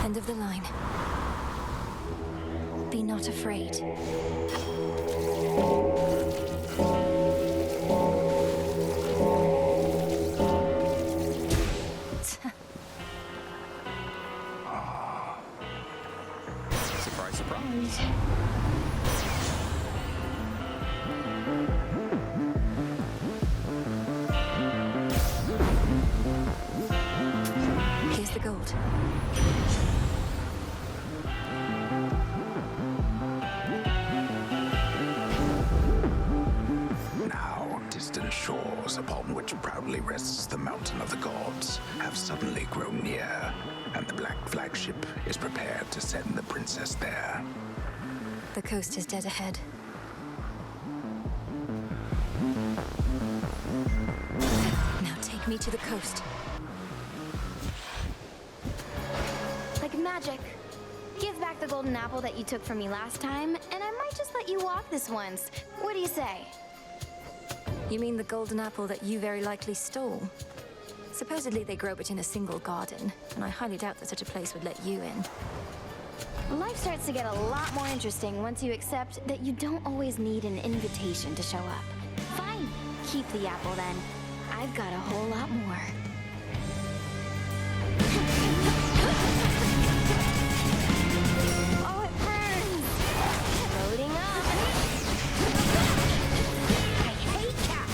End of the line. Be not afraid. Surprise, surprise. Here's the gold. Now, distant shores upon which proudly rests the mountain of the gods have suddenly grown near, and the black flagship is prepared to send the princess there. The coast is dead ahead. Now take me to the coast. Like magic. Give back the golden apple that you took from me last time, and I might just let you walk this once. What do you say? You mean the golden apple that you very likely stole? Supposedly they grow it in a single garden, and I highly doubt that such a place would let you in. Life starts to get a lot more interesting once you accept that you don't always need an invitation to show up. Fine, keep the apple then. I've got a whole lot more. Oh, it burns! Loading up! I hate cats!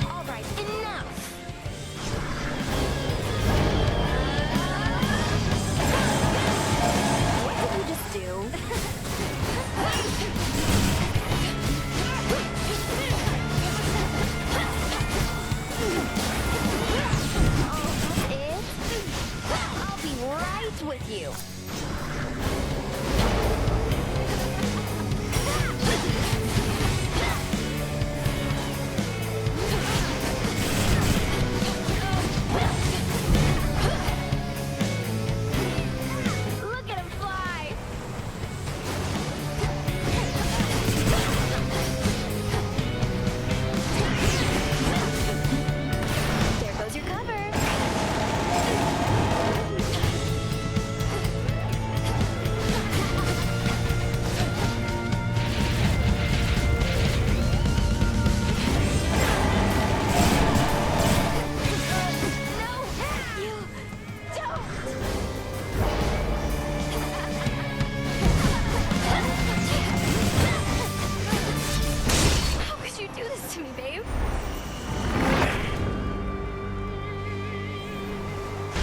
All right, enough! What did you just do? Oh, that's it? I'll be right with you.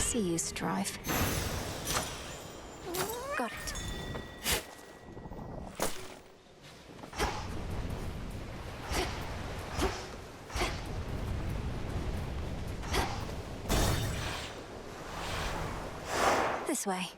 see you strive. Got it. This way.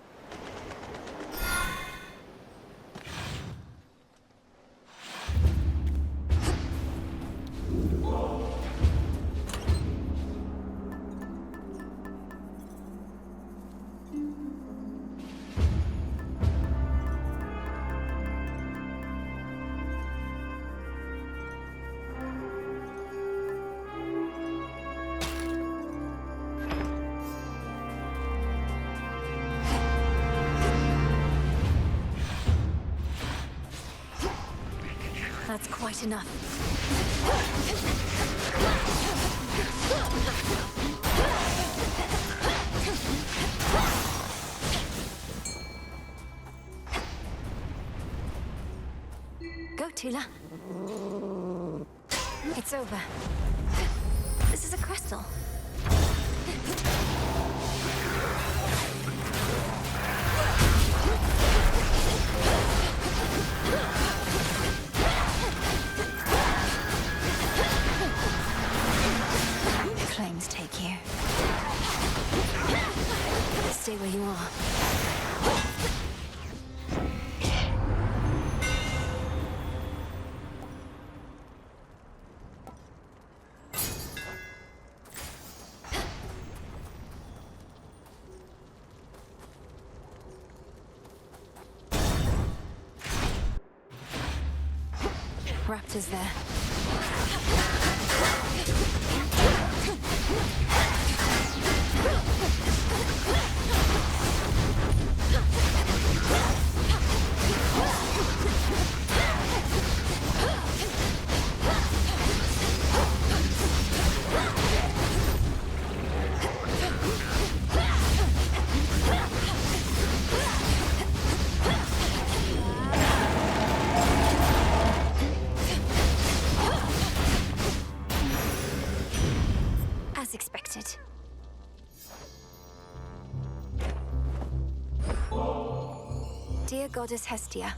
That's quite enough. Go, Tula. It's over. This is a crystal. Flames take you. Stay where you are. Raptor's there. As expected. Dear Goddess Hestia,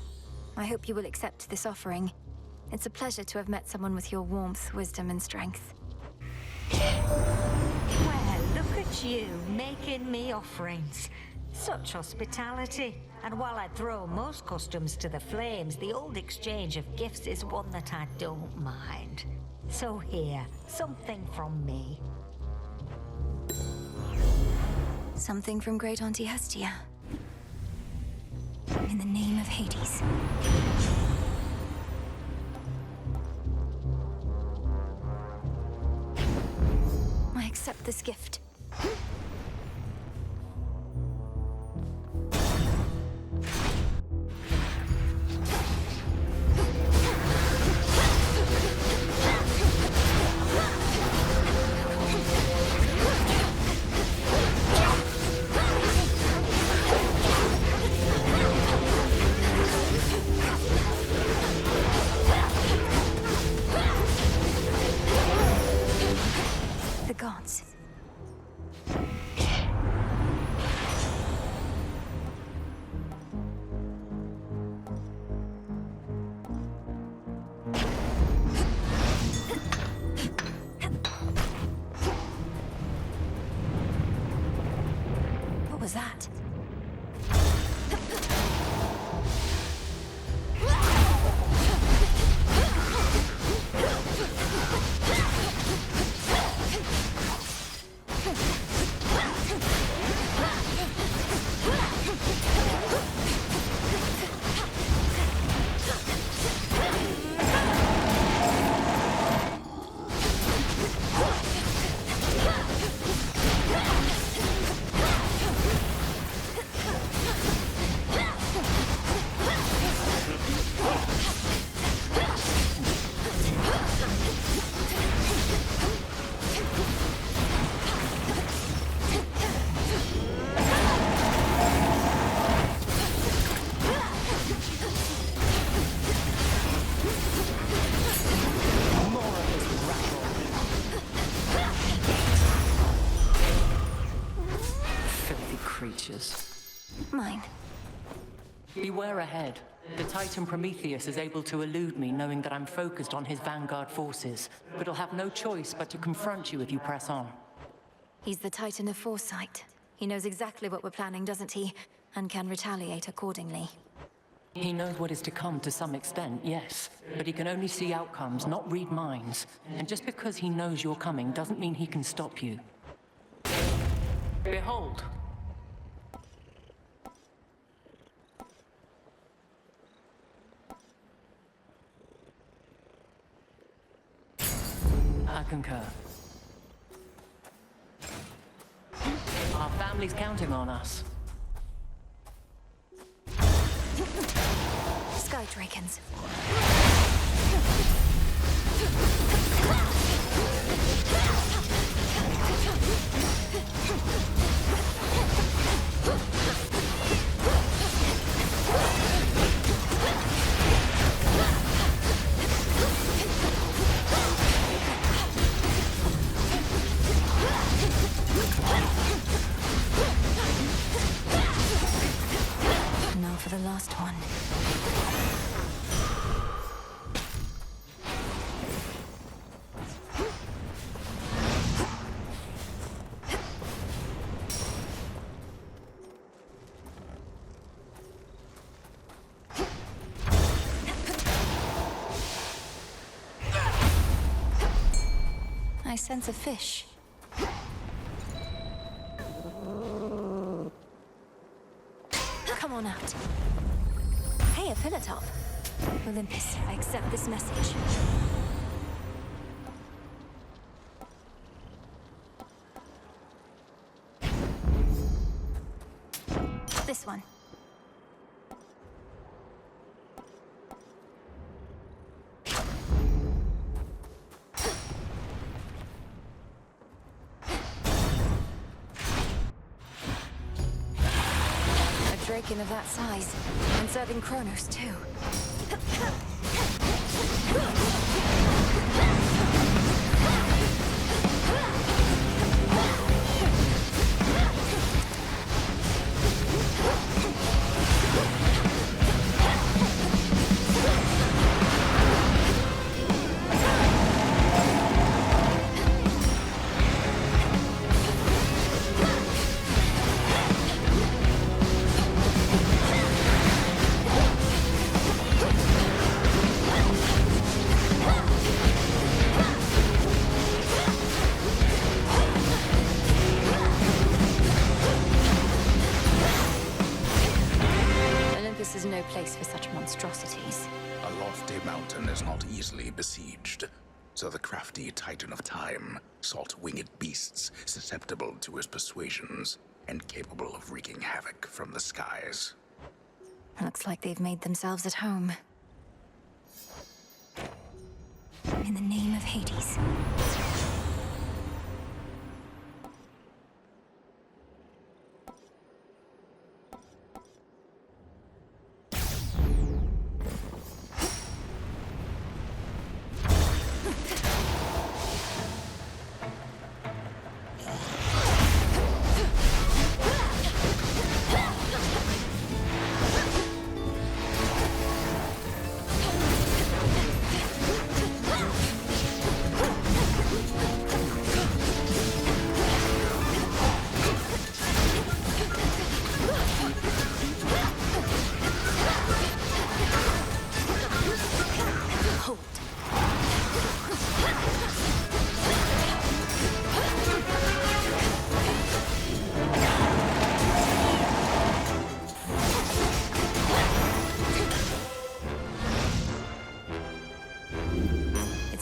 I hope you will accept this offering. It's a pleasure to have met someone with your warmth, wisdom, and strength. Well, look at you, making me offerings. Such hospitality. And while I throw most customs to the flames, the old exchange of gifts is one that I don't mind. So here, something from me. Something from Great Auntie Hestia. In the name of Hades. I accept this gift. The gods. What was that? creatures. Mine. Beware ahead. The Titan Prometheus is able to elude me, knowing that I'm focused on his vanguard forces, but he'll have no choice but to confront you if you press on. He's the Titan of Foresight. He knows exactly what we're planning, doesn't he? And can retaliate accordingly. He knows what is to come to some extent, yes. But he can only see outcomes, not read minds. And just because he knows you're coming doesn't mean he can stop you. Behold! I concur. Our family's counting on us. Sky Drakens. Now for the last one. I sense a fish. Come on out. Hey, a pillar top. Olympus, I accept this message. This one. Draken of that size, and serving Kronos too. Olympus is no place for such monstrosities. A lofty mountain is not easily besieged, so the crafty Titan of Time sought winged beasts susceptible to his persuasions and capable of wreaking havoc from the skies. Looks like they've made themselves at home. In the name of Hades.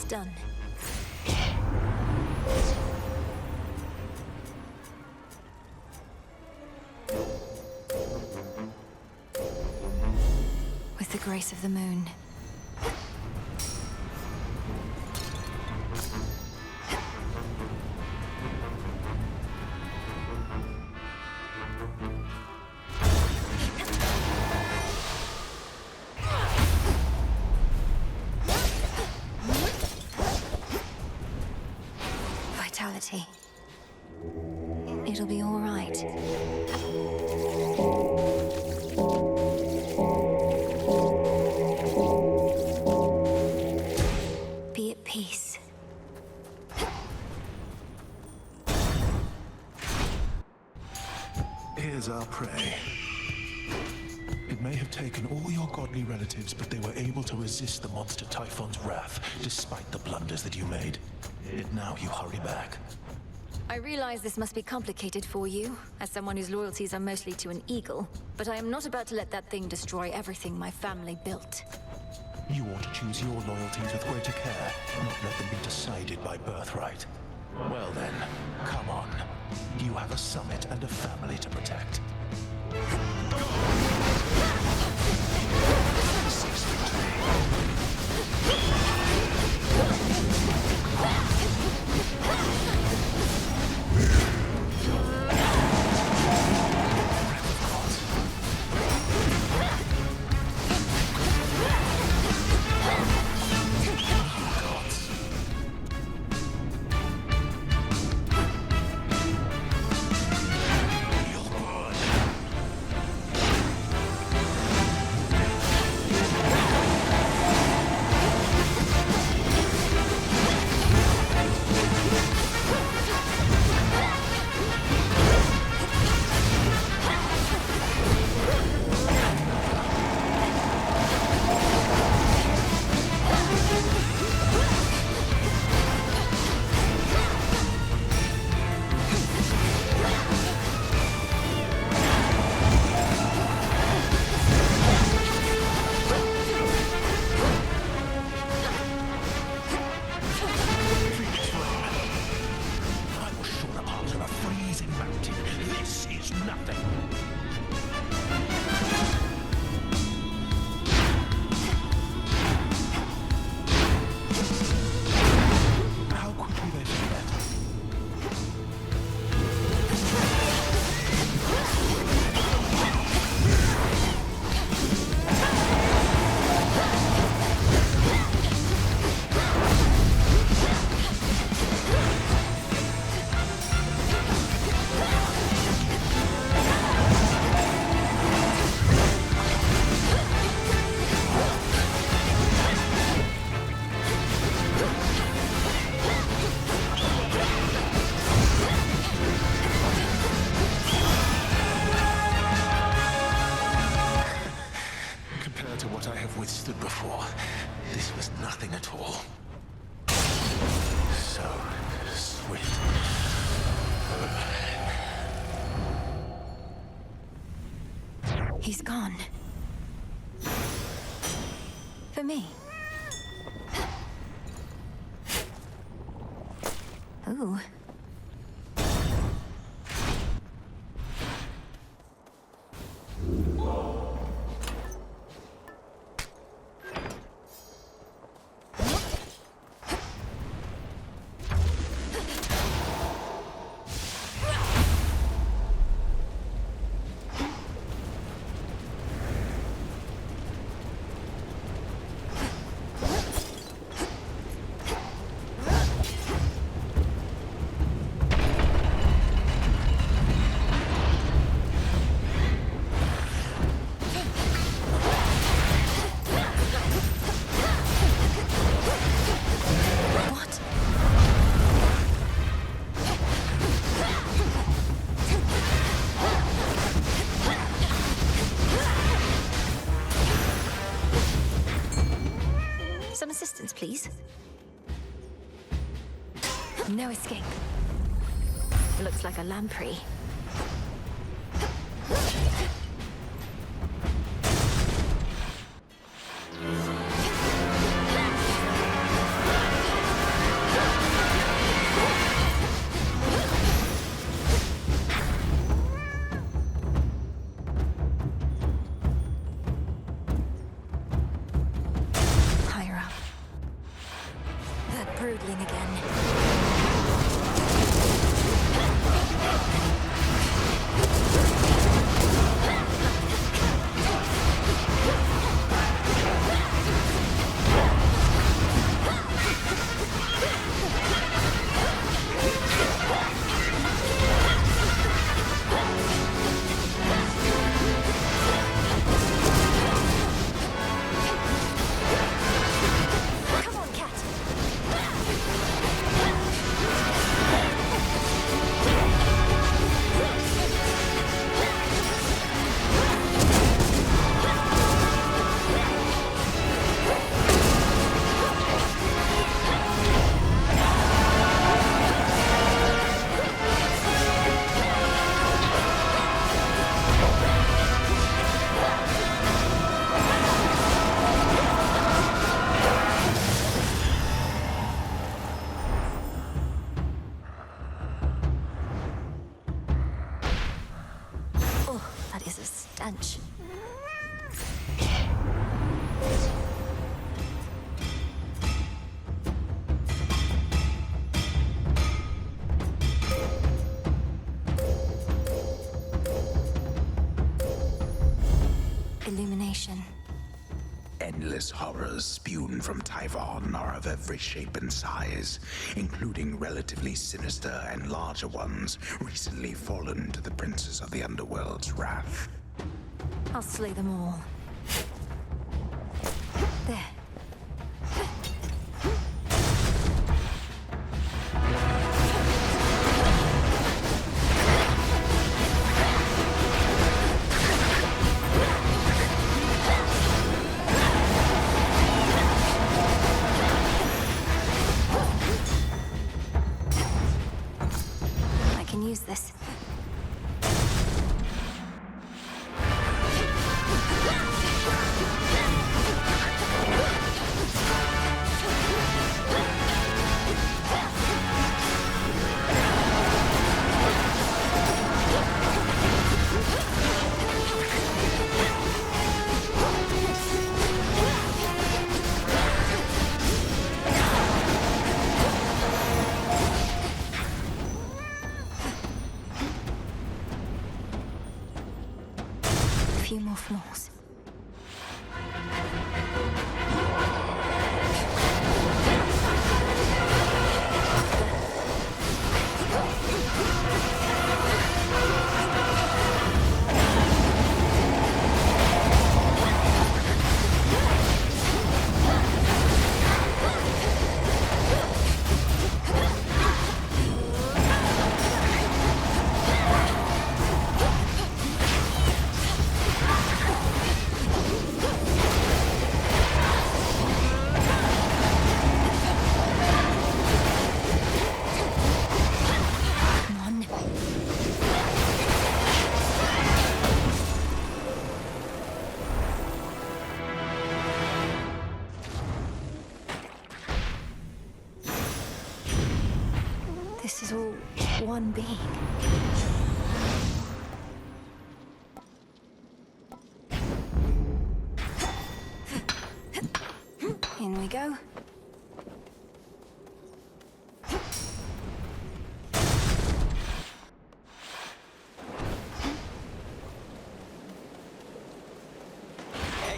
Done. With the grace of the moon. It It'll be all right. Be at peace. Here's our prey. It may have taken all your godly relatives, but they were able to resist the monster Typhon's wrath, despite the blunders that you made. And now you hurry back. I realize this must be complicated for you, as someone whose loyalties are mostly to an eagle, but I am not about to let that thing destroy everything my family built. You ought to choose your loyalties with greater care, not let them be decided by birthright. Well then, come on. You have a summit and a family to protect. Withstood before. This was nothing at all. So swift. He's gone. For me. Ooh. Some assistance, please. No escape. Looks like a lamprey. Broodling again. stench. Illumination. Endless horrors spewed from Typhon are of every shape and size, including relatively sinister and larger ones recently fallen to the princes of the underworld's wrath. I'll slay them all. There. I can use this. A few more floors. This is all one being. In we go.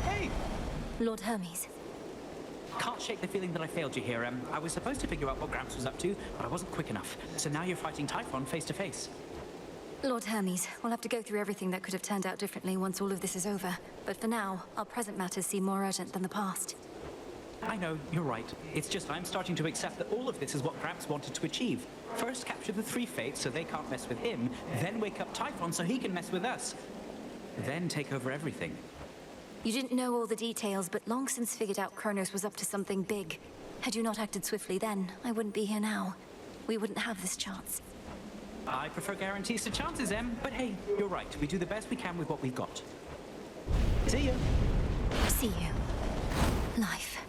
Hey! Lord Hermes. Can't shake the feeling that I failed you here. I was supposed to figure out what Gramps was up to, but I wasn't quick enough. So now you're fighting Typhon face to face. Lord Hermes, we'll have to go through everything that could have turned out differently once all of this is over. But for now, our present matters seem more urgent than the past. I know, you're right. It's just I'm starting to accept that all of this is what Gramps wanted to achieve. First capture the three fates so they can't mess with him, then wake up Typhon so he can mess with us. Then take over everything. You didn't know all the details, but long since figured out Kronos was up to something big. Had you not acted swiftly then, I wouldn't be here now. We wouldn't have this chance. I prefer guarantees to chances, Em, but hey, you're right. We do the best we can with what we've got. See you. See you. Life.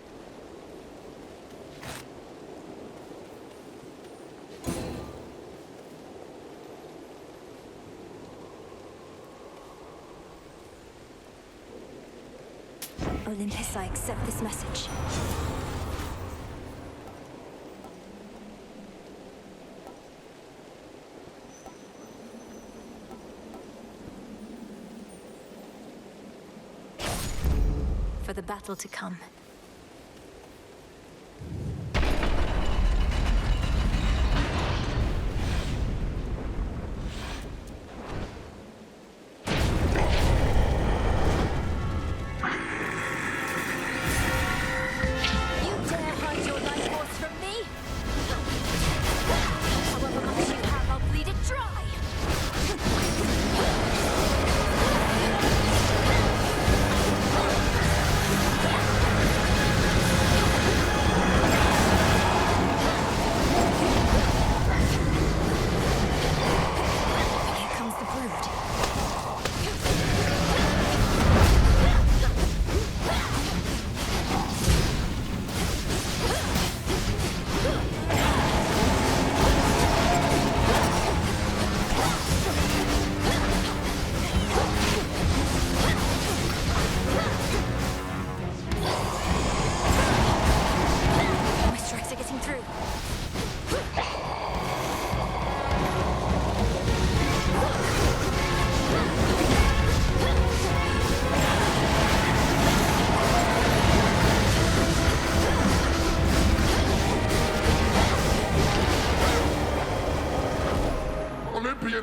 Olympus, I accept this message. For the battle to come.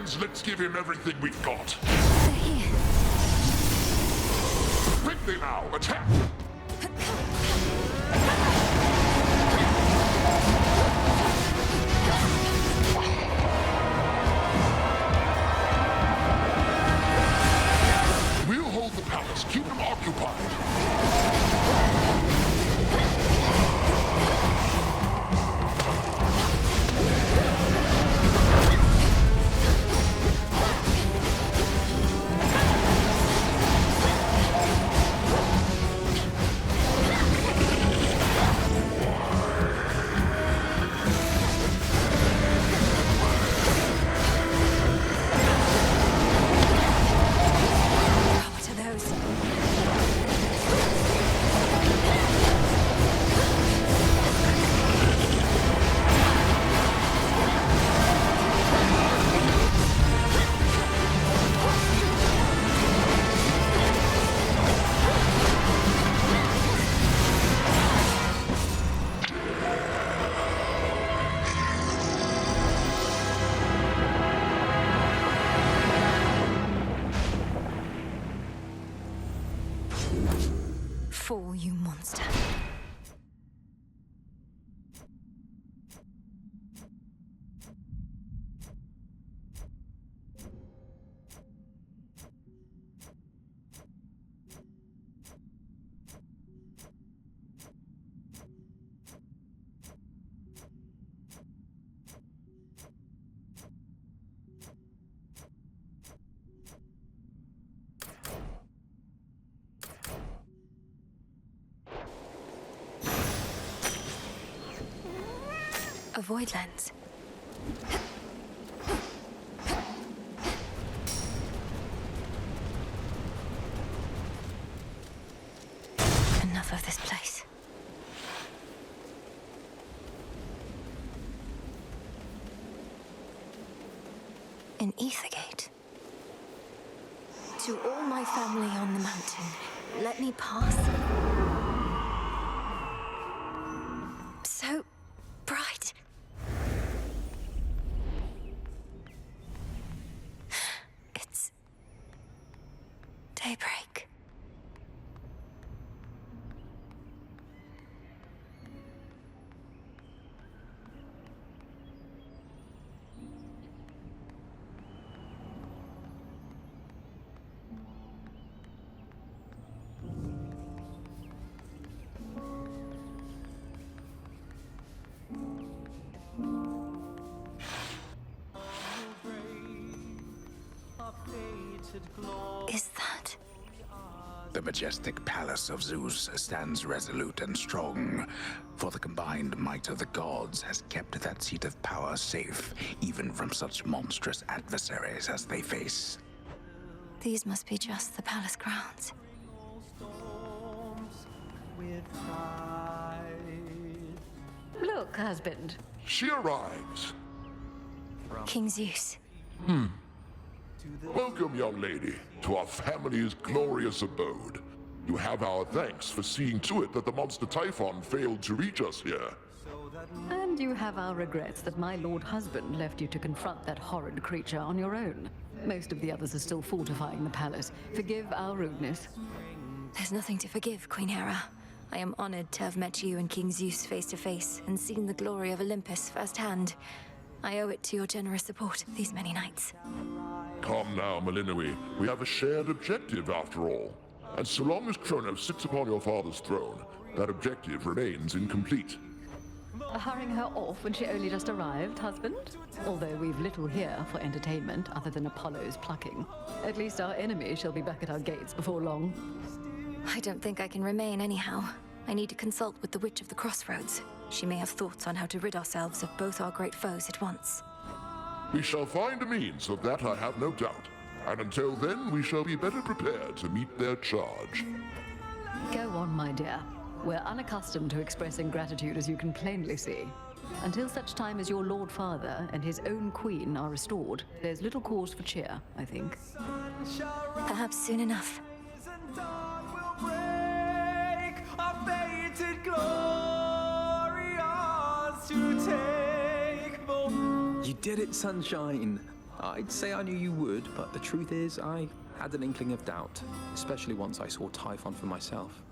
friends, let's give him everything we've got. They're here. Quickly now, attack! We'll hold the palace. Keep him occupied. What are those? Fall, you monster. A void lens. Enough of this place. An ether gate. To all my family on the mountain, let me pass. So bright. It's daybreak. Is that? The majestic palace of Zeus stands resolute and strong, for the combined might of the gods has kept that seat of power safe, even from such monstrous adversaries as they face. These must be just the palace grounds. Look, husband. She arrives. King Zeus. Welcome, young lady, to our family's glorious abode. You have our thanks for seeing to it that the monster Typhon failed to reach us here. And you have our regrets that my lord husband left you to confront that horrid creature on your own. Most of the others are still fortifying the palace. Forgive our rudeness. There's nothing to forgive, Queen Hera. I am honored to have met you and King Zeus face to face and seen the glory of Olympus firsthand. I owe it to your generous support these many nights. Come now, Melinoe. We have a shared objective after all. And so long as Kronos sits upon your father's throne, that objective remains incomplete. Hurrying her off when she only just arrived, husband? Although we've little here for entertainment other than Apollo's plucking. At least our enemy shall be back at our gates before long. I don't think I can remain anyhow. I need to consult with the Witch of the Crossroads. She may have thoughts on how to rid ourselves of both our great foes at once. We shall find a means, of that I have no doubt. And until then, we shall be better prepared to meet their charge. Go on, my dear. We're unaccustomed to expressing gratitude, as you can plainly see. Until such time as your Lord Father and his own queen are restored, there's little cause for cheer, I think. Perhaps soon enough. You did it, Sunshine. I'd say I knew you would, but the truth is, I had an inkling of doubt, especially once I saw Typhon for myself.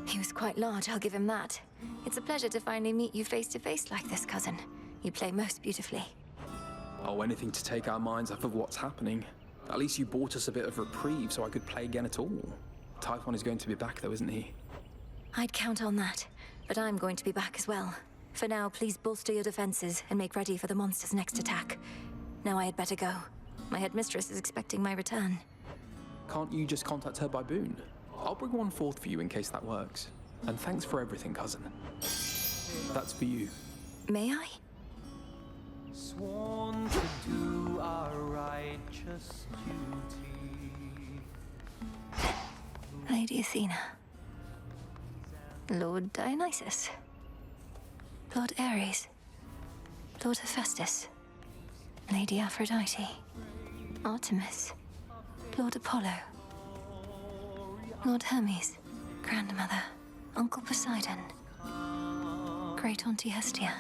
He was quite large, I'll give him that. It's a pleasure to finally meet you face to face like this, cousin. You play most beautifully. Oh, anything to take our minds off of what's happening. At least you bought us a bit of reprieve so I could play again at all. Typhon is going to be back though, isn't he? I'd count on that, but I'm going to be back as well. For now, please bolster your defenses and make ready for the monster's next attack. Now I had better go. My headmistress is expecting my return. Can't you just contact her by boon? I'll bring one forth for you in case that works. And thanks for everything, cousin. That's for you. May I? Sworn to do our righteous duty. Lady Athena. Lord Dionysus. Lord Ares. Lord Hephaestus. Lady Aphrodite. Artemis. Lord Apollo. Lord Hermes. Grandmother. Uncle Poseidon. Great Auntie Hestia.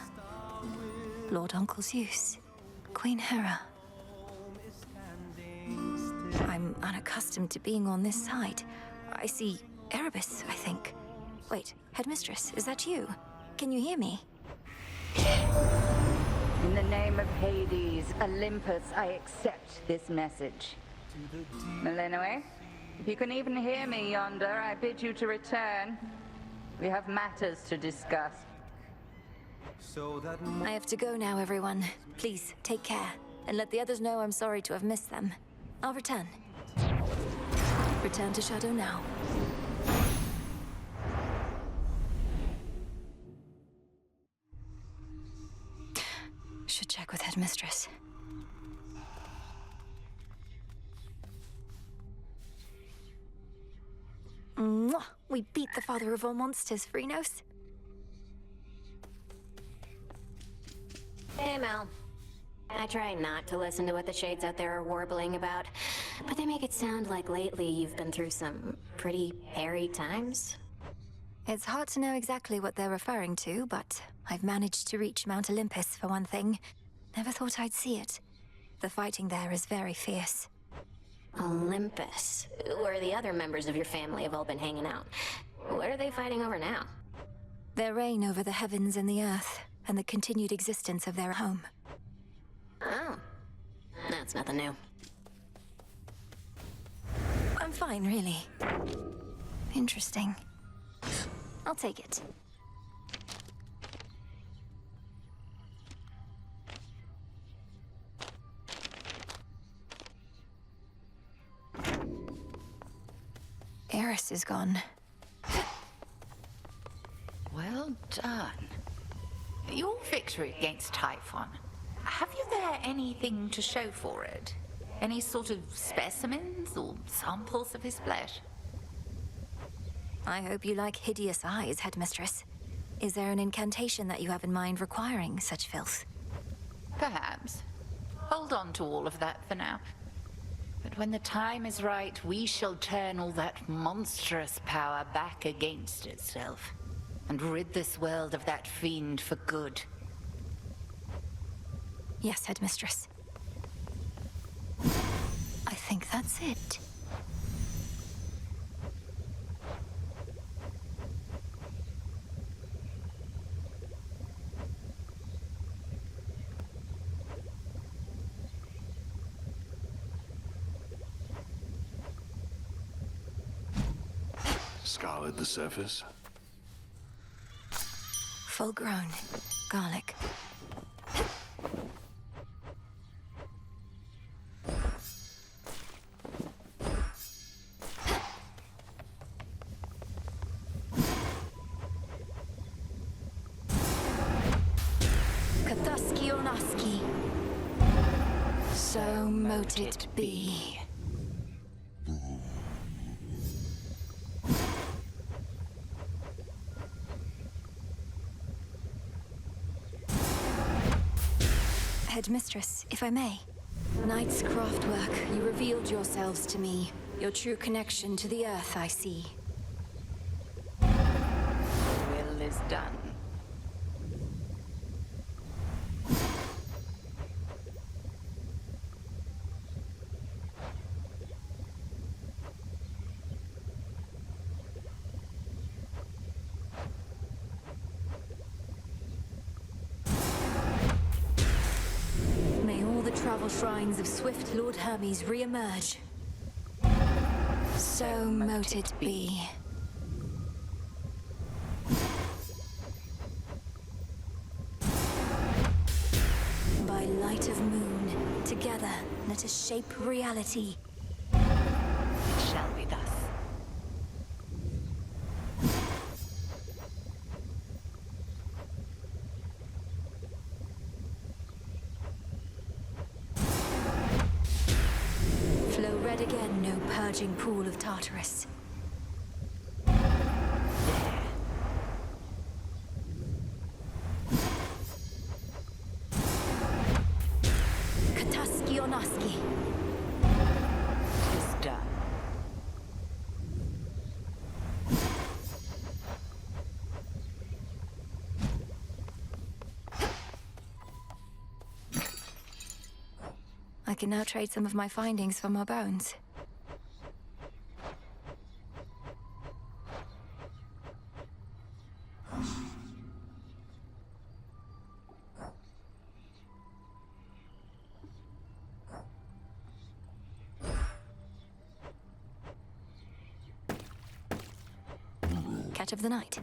Lord Uncle Zeus. Queen Hera. I'm unaccustomed to being on this side. I see Erebus, I think. Wait, Headmistress, is that you? Can you hear me? In the name of Hades, Olympus, I accept this message. Melinoe, if you can even hear me yonder, I bid you to return. We have matters to discuss. I have to go now, everyone. Please, take care. And let the others know I'm sorry to have missed them. I'll return. Return to Shadow now. Should check with Headmistress. Mwah! We beat the father of all monsters, Phrynos. Hey, Mel. I try not to listen to what the shades out there are warbling about, but they make it sound like lately you've been through some pretty hairy times. It's hard to know exactly what they're referring to, but I've managed to reach Mount Olympus for one thing. Never thought I'd see it. The fighting there is very fierce. Olympus? Where the other members of your family have all been hanging out. What are they fighting over now? Their reign over the heavens and the earth, and the continued existence of their home. Oh. That's nothing new. I'm fine, really. Interesting. I'll take it. Eris is gone. Well done. Your victory against Typhon. Have you there anything to show for it? Any sort of specimens or samples of his flesh? I hope you like hideous eyes, Headmistress. Is there an incantation that you have in mind requiring such filth? Perhaps. Hold on to all of that for now. But when the time is right, we shall turn all that monstrous power back against itself, and rid this world of that fiend for good. Yes, Headmistress. I think that's it. Scoured the surface. Full grown. Garlic. Kathuski Onaski. So mote it be. Headmistress, if I may. Knight's craftwork, you revealed yourselves to me. Your true connection to the earth, I see. Will is done. shrines of swift Lord Hermes re-emerge. So mote it be. By light of moon, together let us shape reality. It shall be thus. Flow red again, no purging pool of Tartarus. Kataski Onaski. Tis done. I can now trade some of my findings for more bones. Catch of the night.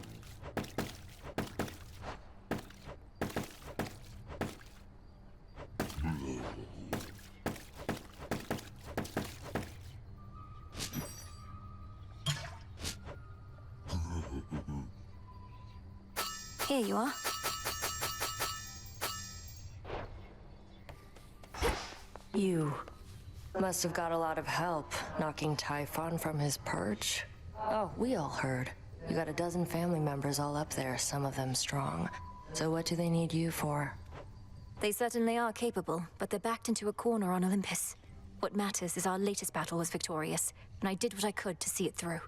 Here you are. You must have got a lot of help knocking Typhon from his perch. Oh, we all heard. You got a dozen family members all up there, some of them strong. So what do they need you for? They certainly are capable, but they're backed into a corner on Olympus. What matters is our latest battle was victorious, and I did what I could to see it through.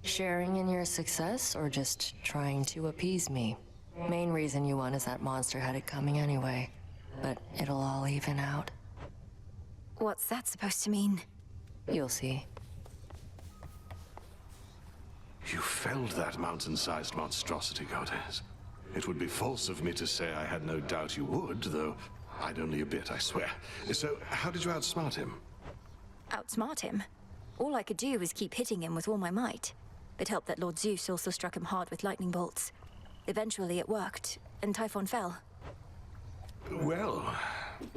Sharing in your success, or just trying to appease me? Main reason you won is that monster had it coming anyway. But it'll all even out. What's that supposed to mean? You'll see. You felled that mountain-sized monstrosity, Goddess. It would be false of me to say I had no doubt you would, though I'd only a bit, I swear. So, how did you outsmart him? Outsmart him? All I could do was keep hitting him with all my might. It helped that Lord Zeus also struck him hard with lightning bolts. Eventually it worked, and Typhon fell. Well,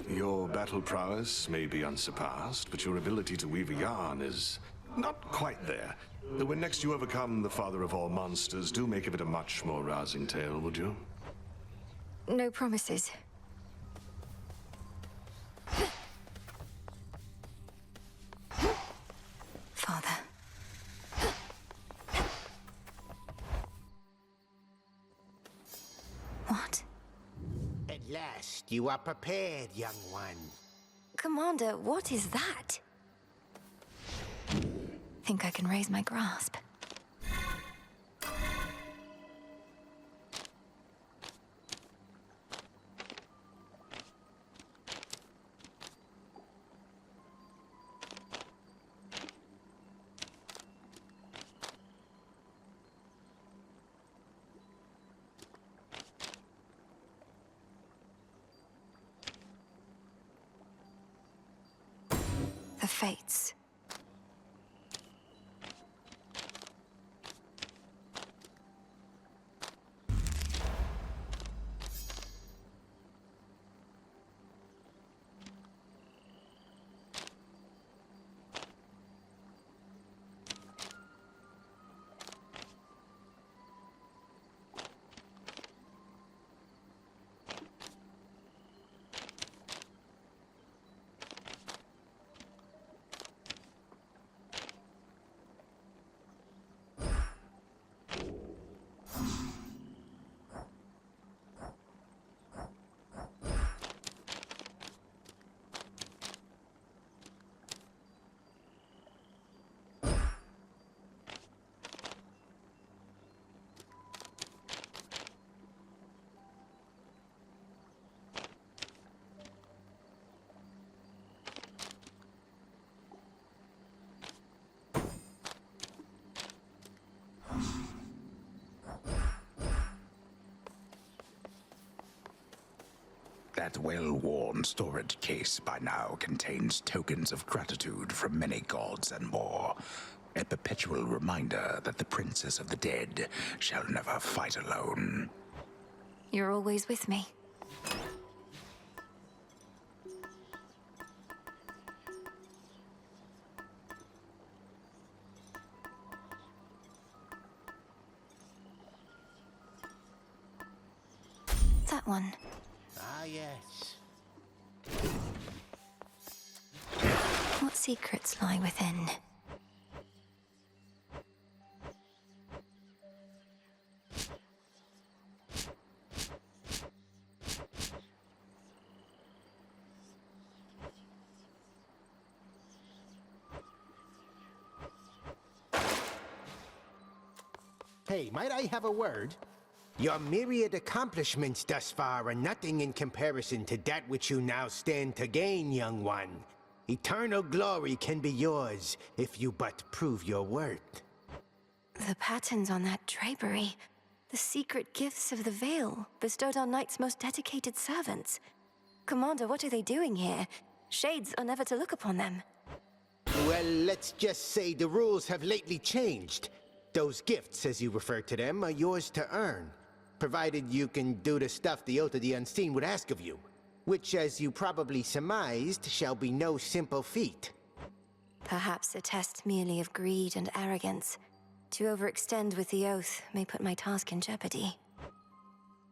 your battle prowess may be unsurpassed, but your ability to weave a yarn is not quite there. When next you overcome the father of all monsters, do make of it a much more rousing tale, would you? No promises. Father. What? At last, you are prepared, young one. Commander, what is that? Think I can raise my grasp. The fates. That well-worn storage case by now contains tokens of gratitude from many gods and more. A perpetual reminder that the Princess of the Dead shall never fight alone. You're always with me. That one. Ah, yes. What secrets lie within? Hey, might I have a word? Your myriad accomplishments thus far are nothing in comparison to that which you now stand to gain, young one. Eternal glory can be yours if you but prove your worth. The patterns on that drapery. The secret gifts of the Veil, bestowed on Knight's most dedicated servants. Commander, what are they doing here? Shades are never to look upon them. Well, let's just say the rules have lately changed. Those gifts, as you refer to them, are yours to earn, provided you can do the stuff the Oath of the Unseen would ask of you, which, as you probably surmised, shall be no simple feat. Perhaps a test merely of greed and arrogance. To overextend with the Oath may put my task in jeopardy.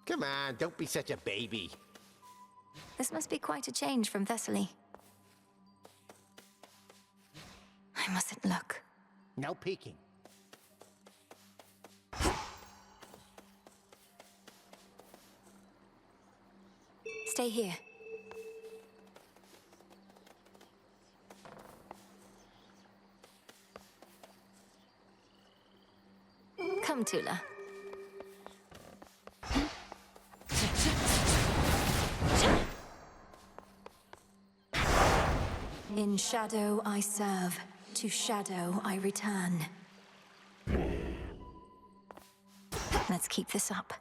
Come on, don't be such a baby. This must be quite a change from Thessaly. I mustn't look. No peeking. Stay here. Come, Tula. In shadow I serve, to shadow I return. Let's keep this up.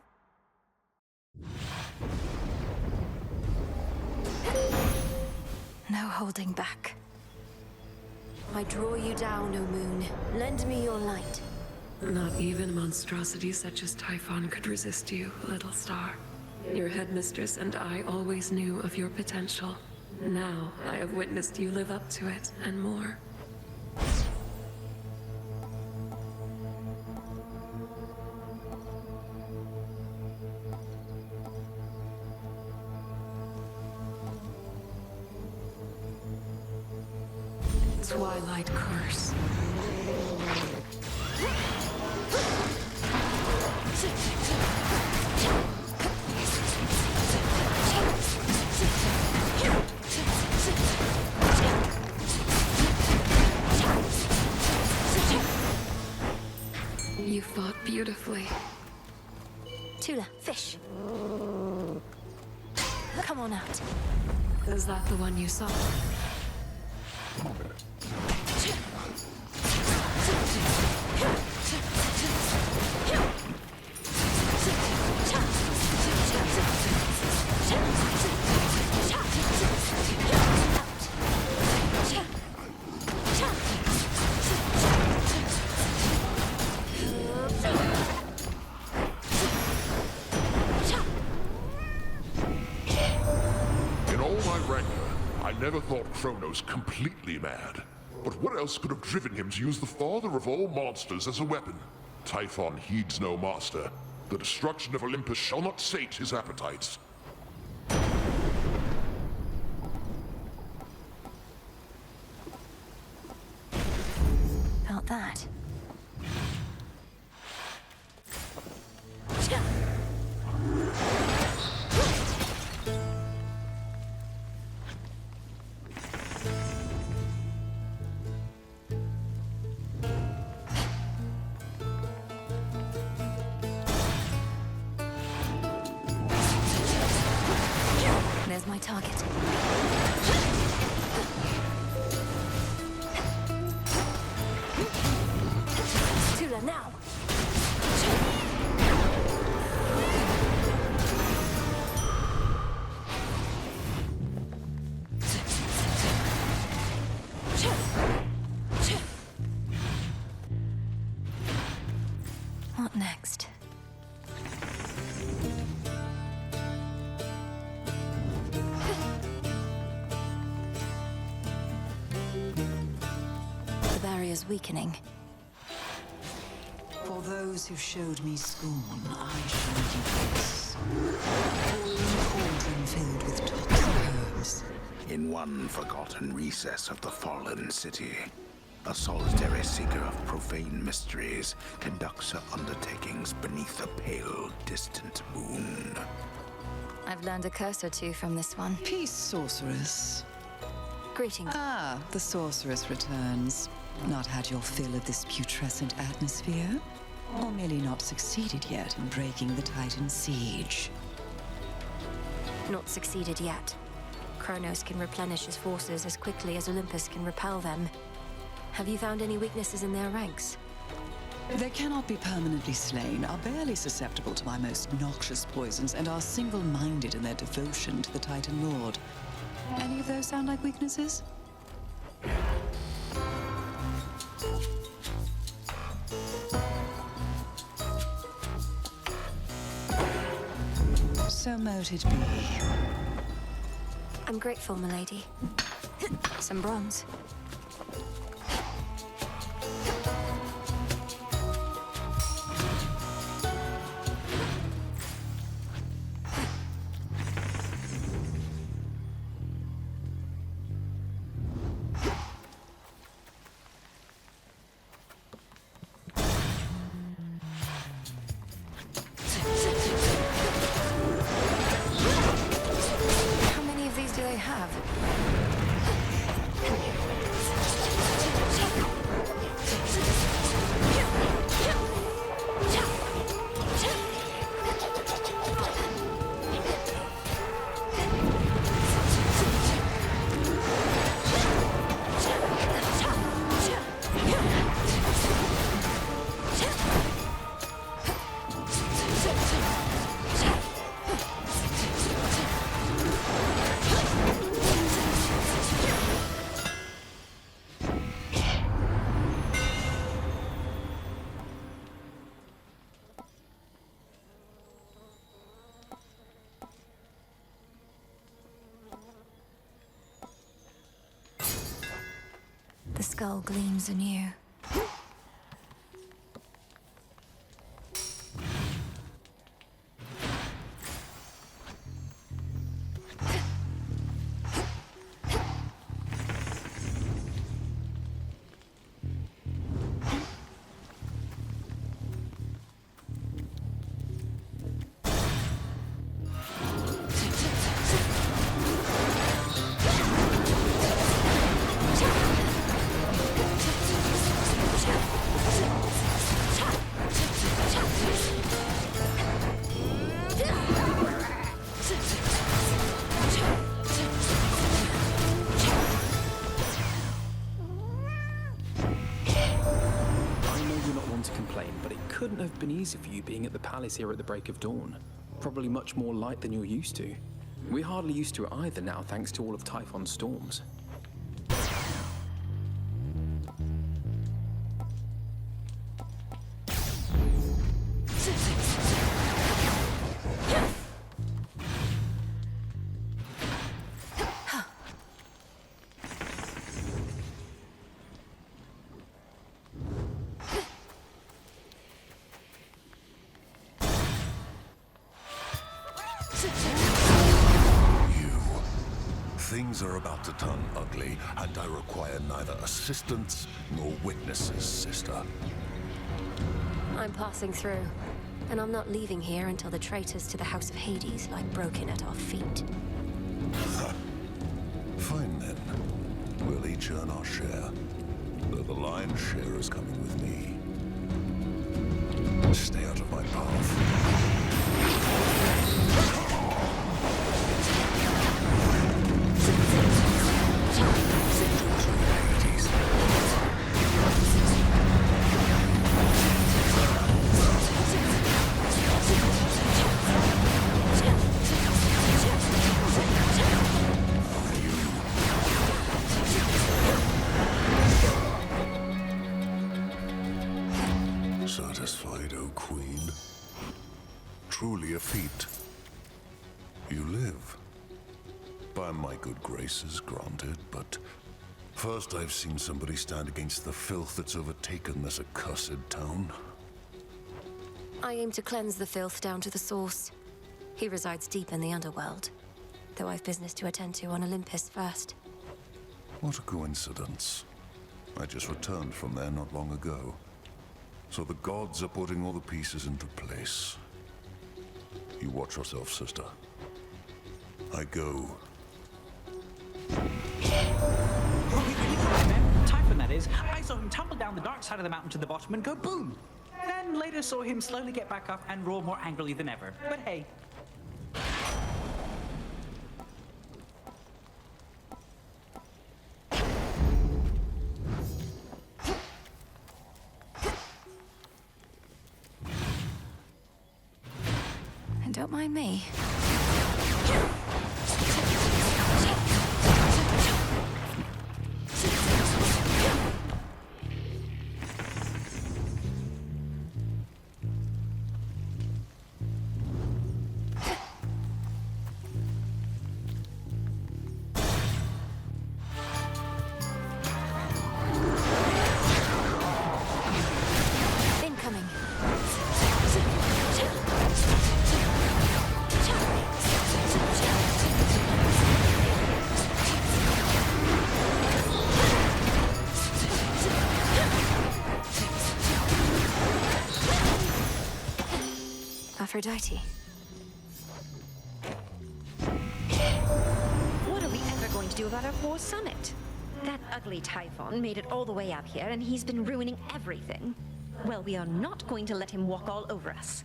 No holding back. I draw you down, O moon. Lend me your light. Not even monstrosities such as Typhon could resist you, little star. Your headmistress and I always knew of your potential. Now I have witnessed you live up to it, and more. Twilight curse. You fought beautifully. Tula, fish. Come on out. Is that the one you saw? In all my rancor, I never thought Kronos completely mad. But what else could have driven him to use the father of all monsters as a weapon? Typhon heeds no master. The destruction of Olympus shall not sate his appetites. Felt that. There's my target. Tula, now! next? The barrier's weakening. For those who showed me scorn, I showed you this. A cauldron filled with toxic herbs. In one forgotten recess of the fallen city, a solitary seeker of profane mysteries conducts her undertakings beneath a pale, distant moon. I've learned a curse or two from this one. Peace, sorceress. Greetings. Ah, the sorceress returns. Not had your fill of this putrescent atmosphere? Or merely not succeeded yet in breaking the Titan's siege? Not succeeded yet. Kronos can replenish his forces as quickly as Olympus can repel them. Have you found any weaknesses in their ranks? They cannot be permanently slain, are barely susceptible to my most noxious poisons, and are single-minded in their devotion to the Titan Lord. Any of those sound like weaknesses? So mote it be. I'm grateful, milady. Some bronze. How many of these do they have? The skull gleams anew. Couldn't have been easy for you being at the palace here at the break of dawn. Probably much more light than you're used to. We're hardly used to it either now, thanks to all of Typhon's storms. Things are about to turn ugly, and I require neither assistance nor witnesses, sister. I'm passing through, and I'm not leaving here until the traitors to the House of Hades lie broken at our feet. Fine then. We'll each earn our share. Though the lion's share is coming with me. Stay out of my path. Satisfied. right, O Queen. Truly a feat. You live. By my good graces, granted, but first I've seen somebody stand against the filth that's overtaken this accursed town. I aim to cleanse the filth down to the source. He resides deep in the underworld, though I've business to attend to on Olympus first. What a coincidence. I just returned from there not long ago. So the gods are putting all the pieces into place. You watch yourself, sister. I go. Typhon, that is. I saw him tumble down the dark side of the mountain to the bottom and go boom! Then later saw him slowly get back up and roar more angrily than ever. But hey. And don't mind me. Aphrodite. What are we ever going to do about our poor summit? That ugly Typhon made it all the way up here, and he's been ruining everything. Well, we are not going to let him walk all over us.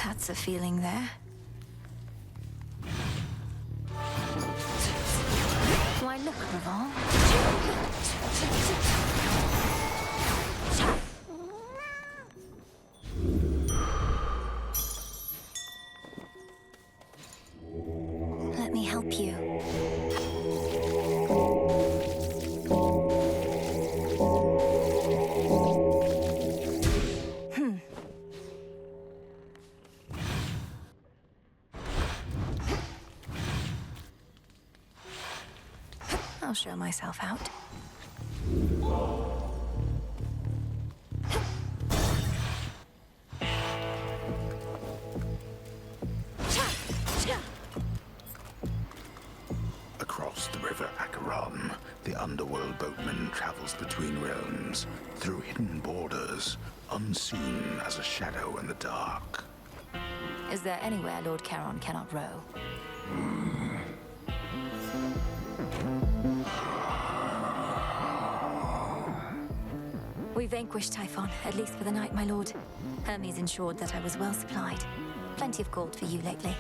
That's a feeling there. Why, look, Raval. Let me help you. I'll show myself out. Across the river Acheron, the underworld boatman travels between realms, through hidden borders, unseen as a shadow in the dark. Is there anywhere Lord Charon cannot row? We vanquished Typhon, at least for the night, my lord. Hermes ensured that I was well supplied. Plenty of gold for you lately.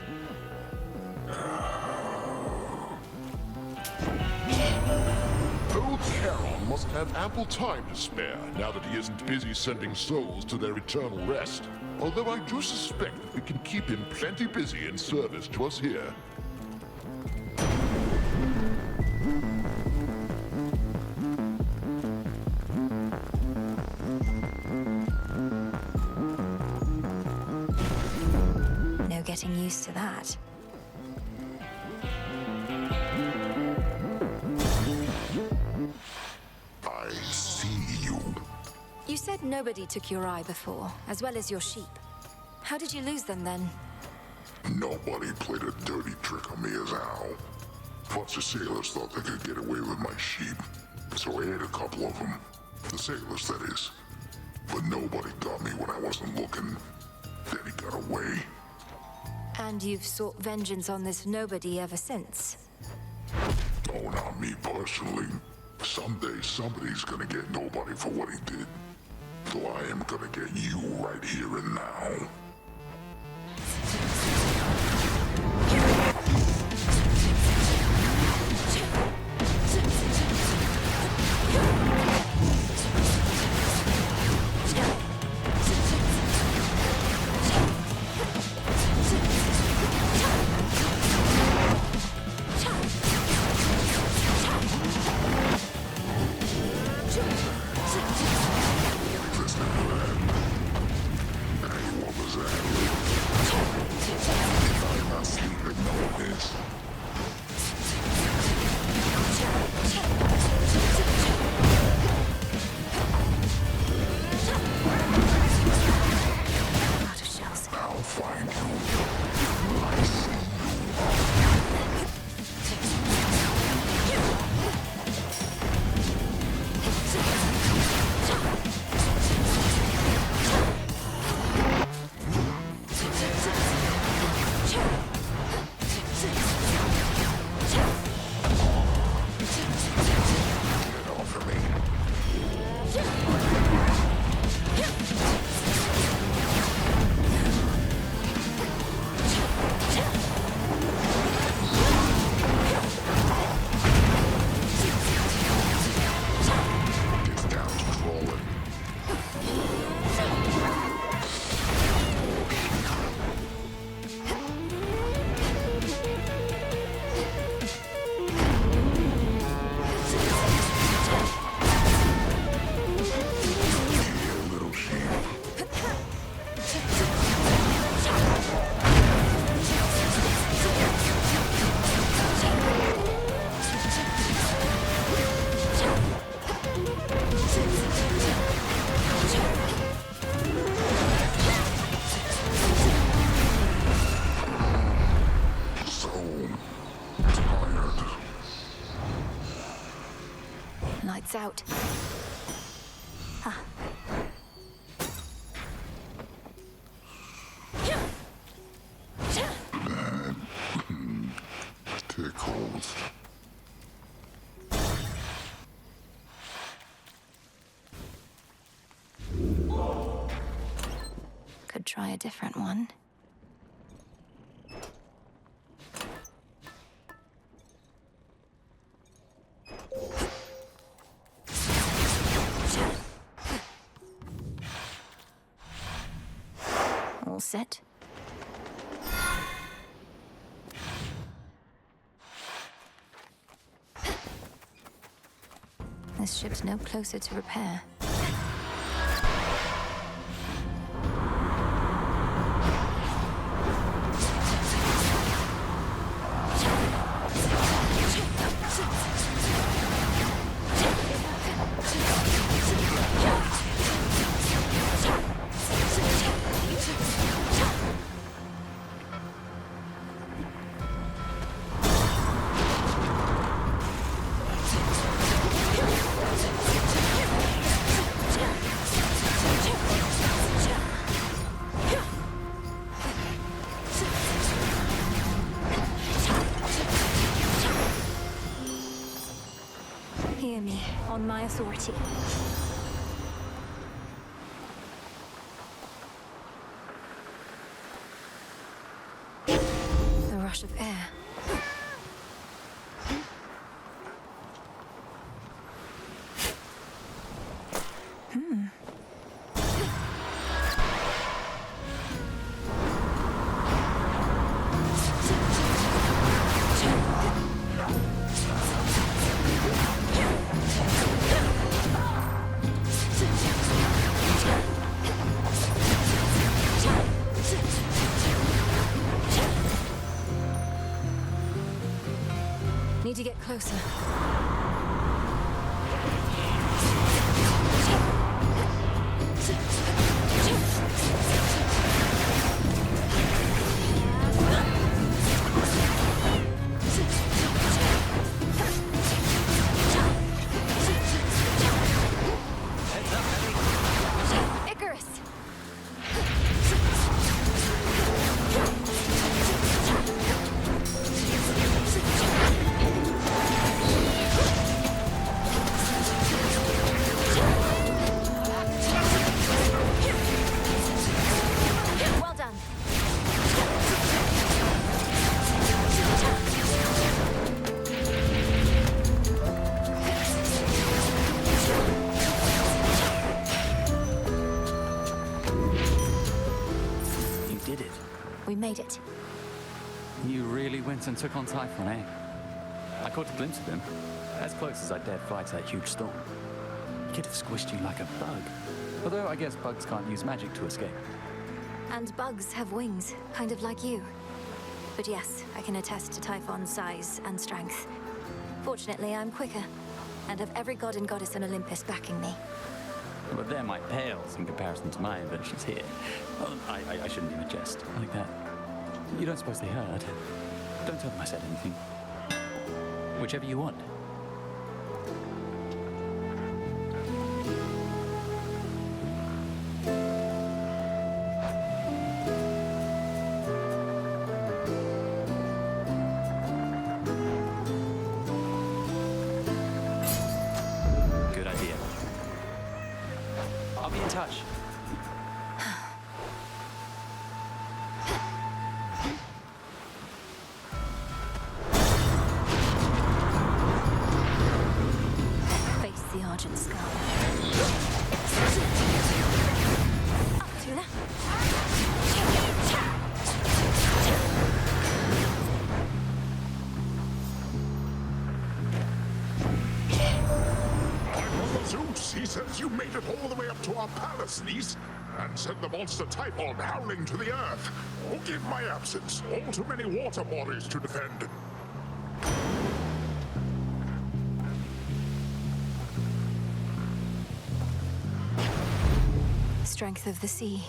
Old Charon must have ample time to spare now that he isn't busy sending souls to their eternal rest. Although I do suspect that we can keep him plenty busy in service to us here. No getting used to that. I see you. You said nobody took your eye before, as well as your sheep. How did you lose them then? Nobody played a dirty trick on me as Al. Plus the sailors thought they could get away with my sheep, so I ate a couple of them. The sailors, that is. But nobody got me when I wasn't looking. Then he got away. And you've sought vengeance on this nobody ever since? Oh, not me personally. Someday somebody's gonna get nobody for what he did. So I am gonna get you right here and now. Lights out. Ah. Tickles. Could try a different one. All set. This ship's no closer to repair. Hear me, on my authority. The rush of air. Need to get closer. Icarus! Well done. You did it. We made it. You really went and took on Typhon, eh? I caught a glimpse of him. As close as I dared fight that huge storm. He could have squished you like a bug. Although I guess bugs can't use magic to escape. And bugs have wings, kind of like you. But yes, I can attest to Typhon's size and strength. Fortunately, I'm quicker, and have every god and goddess on Olympus backing me. But they're my pales in comparison to my inventions here. Oh, I shouldn't even jest like that. You don't suppose they heard? Don't tell them I said anything. Whichever you want. Good idea. I'll be in touch. Face the Argent Scar. Up, Tula. Zeus, he says you made it all the way up to our palace, niece, and sent the monster Typhon howling to the earth. Forgive my absence. All too many water bodies to defend. Strength of the sea.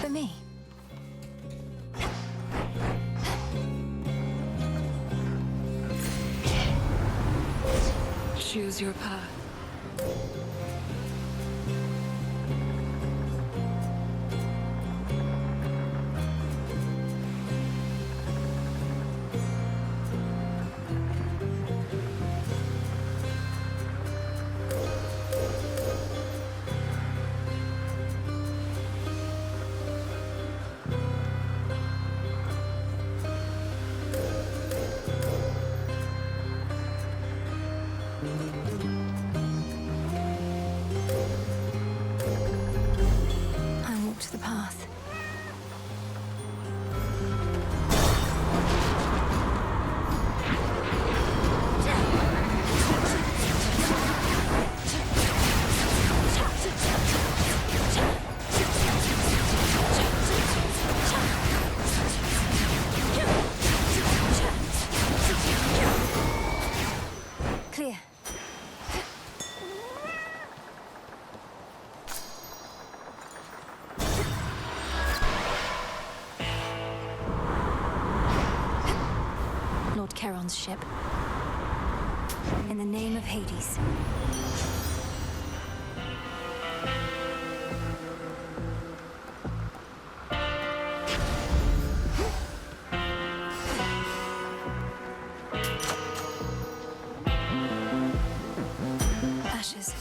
For me. Choose your path. I walked the path. Clear. Lord Charon's ship. In the name of Hades. Ashes.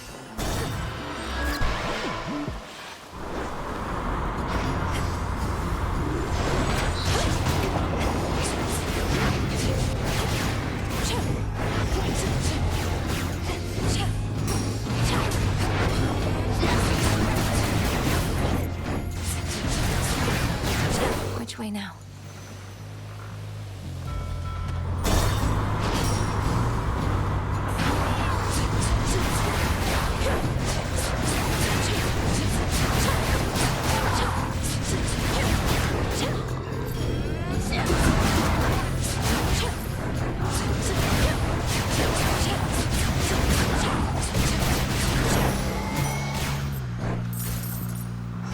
Which way now?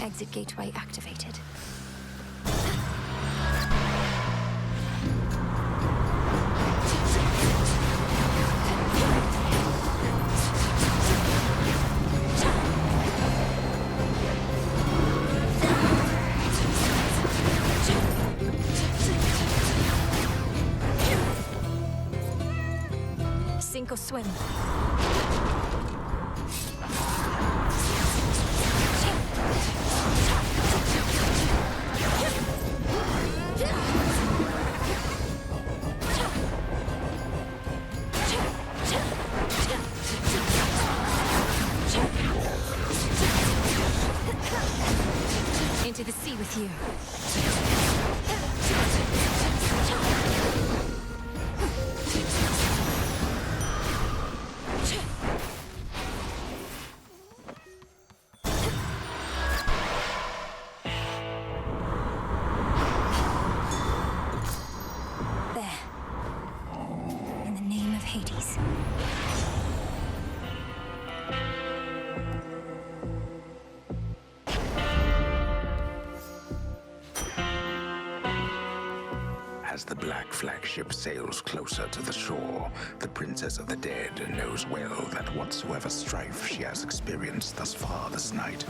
Exit gateway activated. Sink or swim. Into the sea with you. There. In the name of Hades. As the black flagship sails closer to the shore, the Princess of the Dead knows well that whatsoever strife she has experienced thus far this night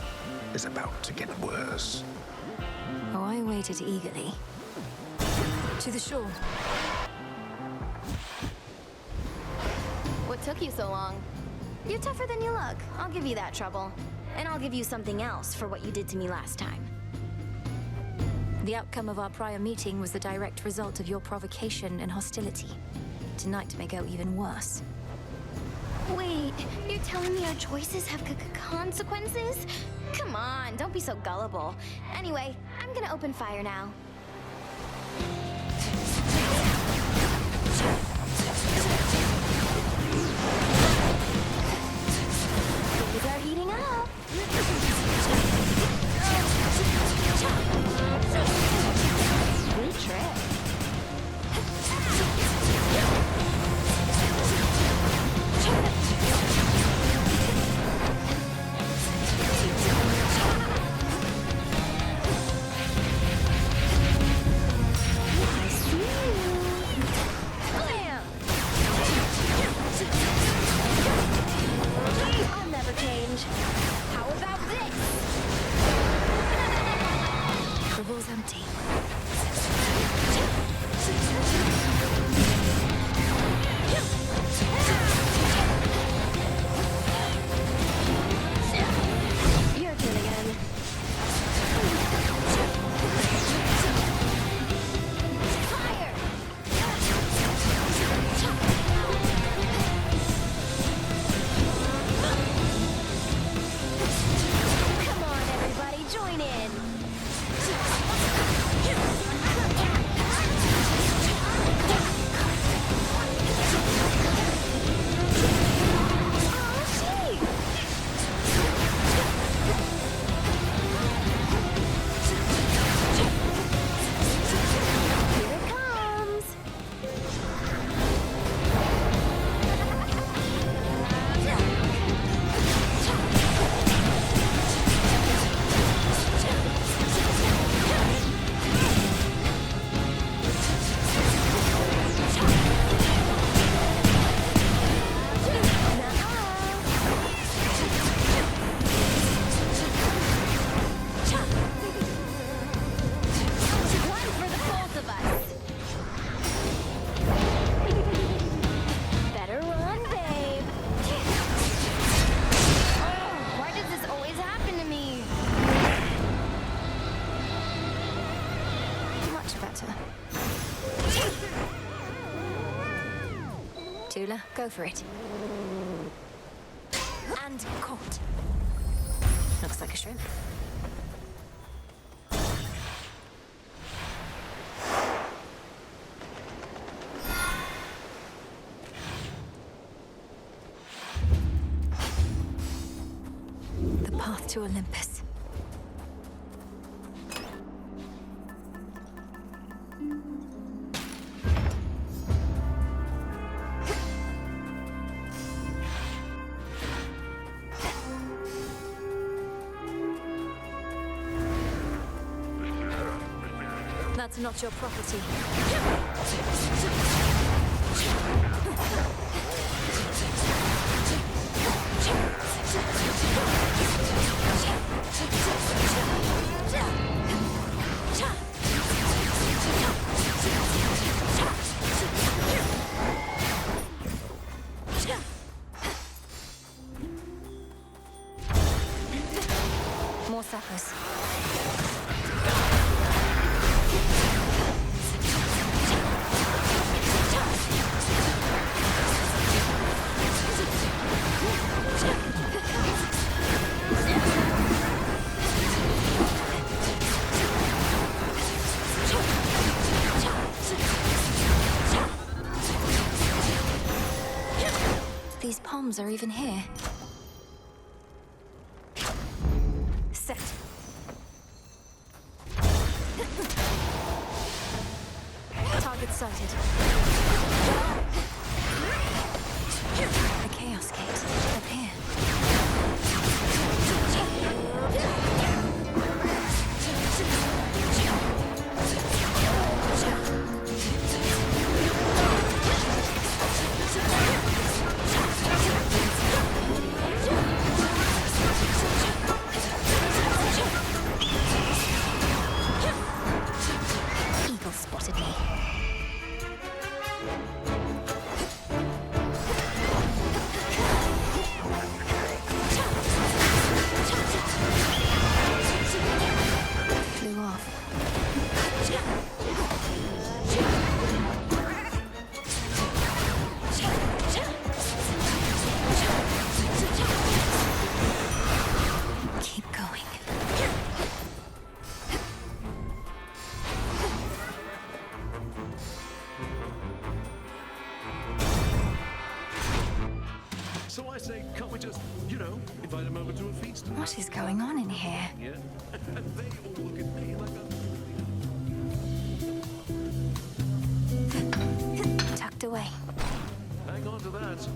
is about to get worse. Oh, I waited eagerly. To the shore. What took you so long? You're tougher than you look. I'll give you that trouble. And I'll give you something else for what you did to me last time. The outcome of our prior meeting was the direct result of your provocation and hostility. Tonight may go even worse. Wait, you're telling me our choices have consequences? Come on, don't be so gullible. Anyway, I'm gonna open fire now. Tula. Go for it. And caught. Looks like a shrimp. The path to Olympus. That's not your property. More sappers. These palms are even here. Set. Target sighted. A chaos gate up here. Eagle spotted me. Flew off. Keep going. So I say, can't we just, invite him over to a feast? What is going on in here? Yeah. And they all look at me like Tucked away. hang on to that.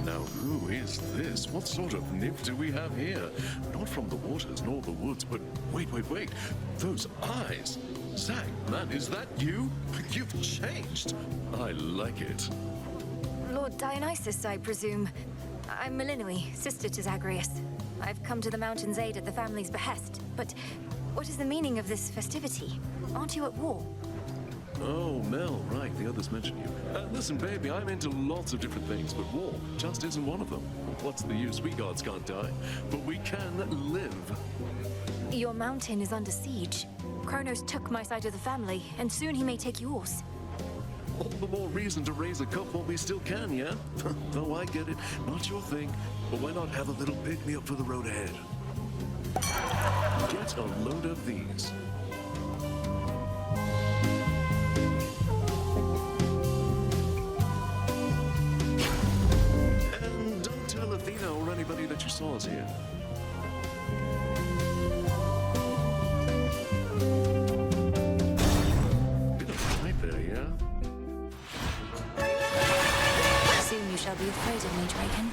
Now, who is this? What sort of nymph do we have here? Not from the waters nor the woods, but wait. Those eyes. Zach, man, is that you? You've changed. I like it. Lord Dionysus, I presume. I'm Melinoi, sister to Zagreus. I've come to the mountain's aid at the family's behest. But what is the meaning of this festivity? Aren't you at war? Oh, Mel, right, the others mentioned you. Listen, baby, I'm into lots of different things, but war just isn't one of them. What's the use? We gods can't die, but we can live. Your mountain is under siege. Kronos took my side of the family, and soon he may take yours. All the more reason to raise a cup while we still can, yeah? Though I get it, not your thing, but why not have a little pick-me-up for the road ahead? Get a load of these. And don't tell Athena or anybody that you saw us here. Bit of fight there, yeah? Soon you shall be afraid of me, Draken.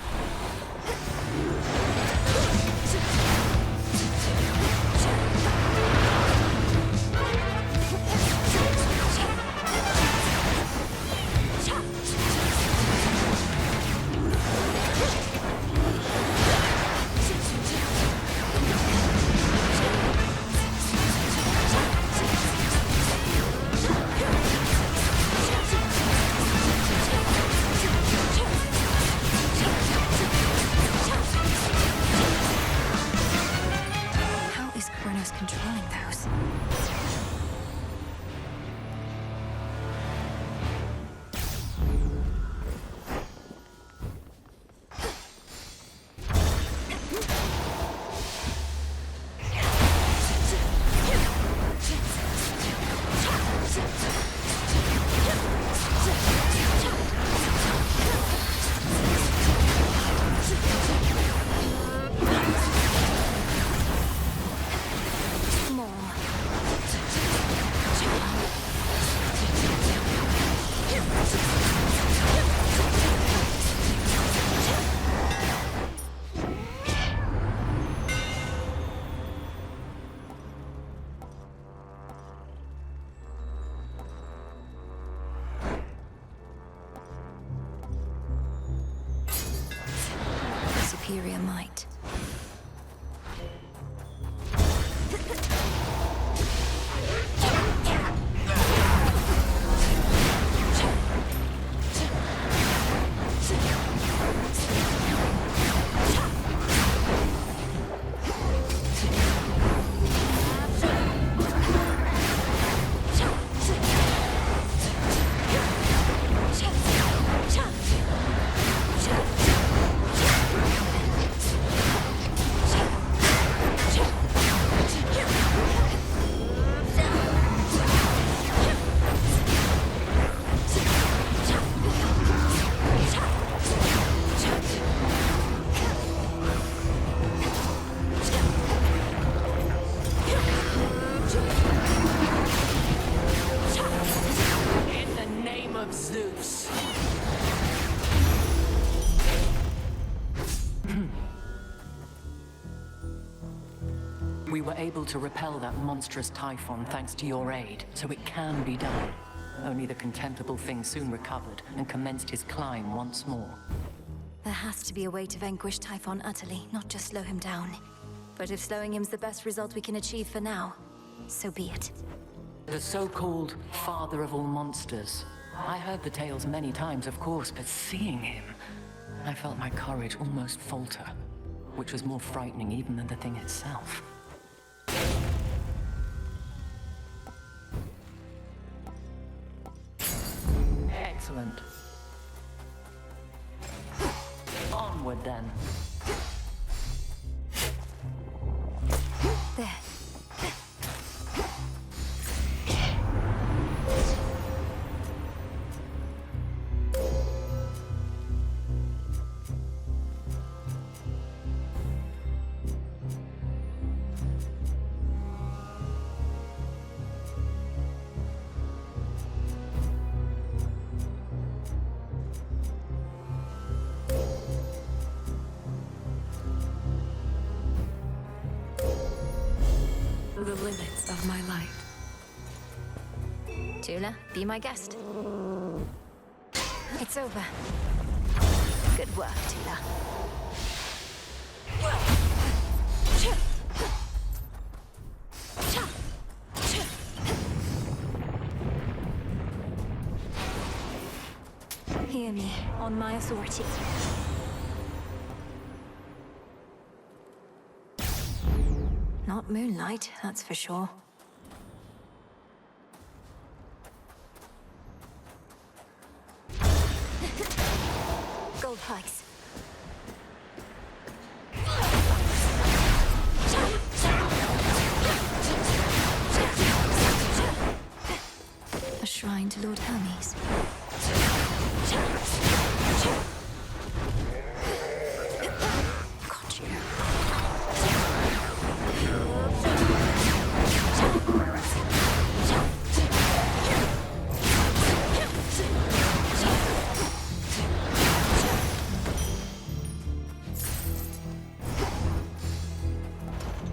superior might. We were able to repel that monstrous typhon thanks to your aid, so it can be done. Only the contemptible thing soon recovered and commenced his climb once more. There has to be a way to vanquish Typhon utterly, not just slow him down. But if slowing him's the best result we can achieve for now, so be it. The so-called father of all monsters. I heard the tales many times, of course, but seeing him, I felt my courage almost falter, which was more frightening even than the thing itself. Excellent. Onward then. There. The limits of my light. Tula, be my guest. It's over. Good work, Tula. Hear me, on my authority. Not moonlight, that's for sure. Gold pikes. A shrine to Lord Hermes. Got you.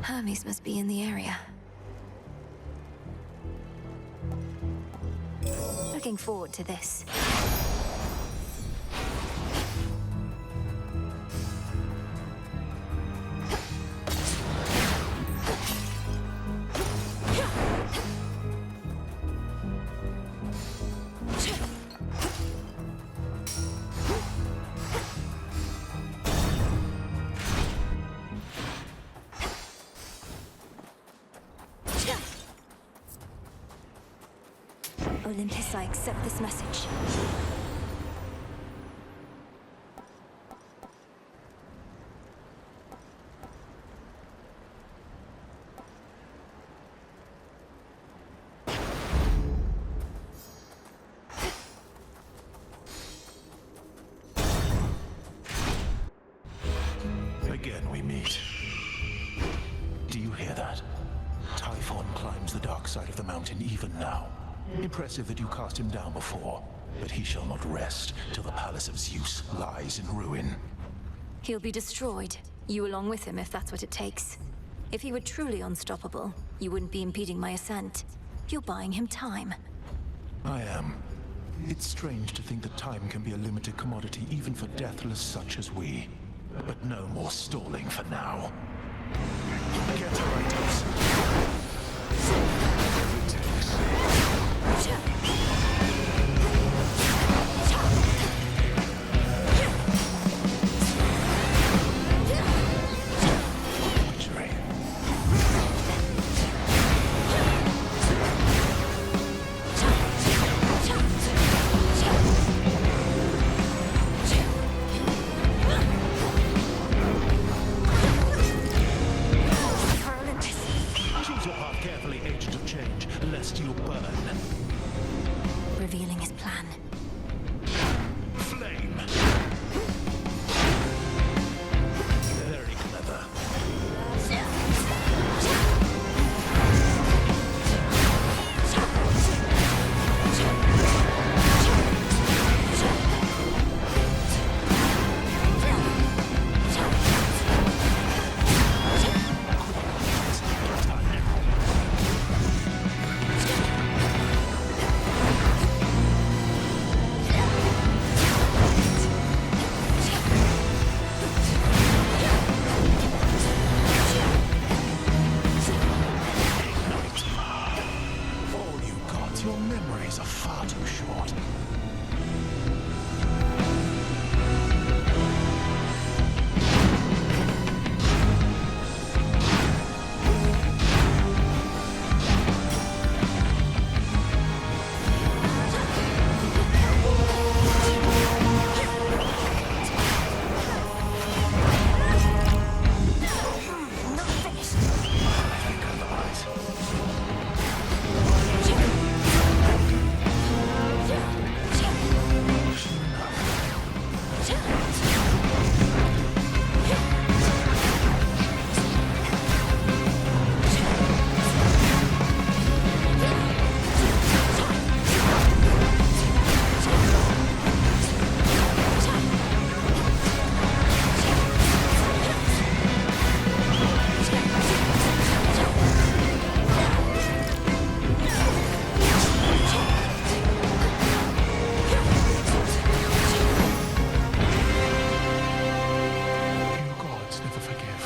Hermes must be in the area. Looking forward to this. Olympus, I accept this message. Again we meet. Do you hear that? Typhon climbs the dark side of the mountain even now. Impressive that you cast him down before, but he shall not rest till the palace of Zeus lies in ruin. He'll be destroyed, you along with him if that's what it takes. If he were truly unstoppable, you wouldn't be impeding my ascent. You're buying him time. I am. It's strange to think that time can be a limited commodity even for deathless such as we. But no more stalling for now. Get Kratos. Whatever it takes. Choose your path carefully, agent of change, lest you burn. Revealing his plan. Flame. Very clever. All you got, your memories are far too short. You gods never forgive.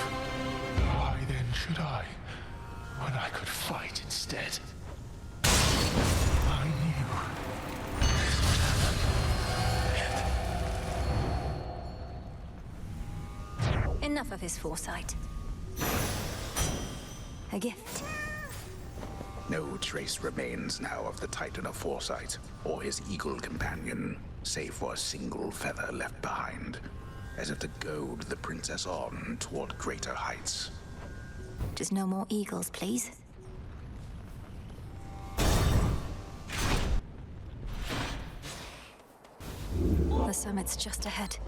Why then should I, when I could fight instead? I knew this would happen. Enough of his foresight. A gift. No trace remains now of the Titan of Foresight, or his eagle companion, save for a single feather left behind, as if to goad the princess on toward greater heights. Just no more eagles, please. The summit's just ahead.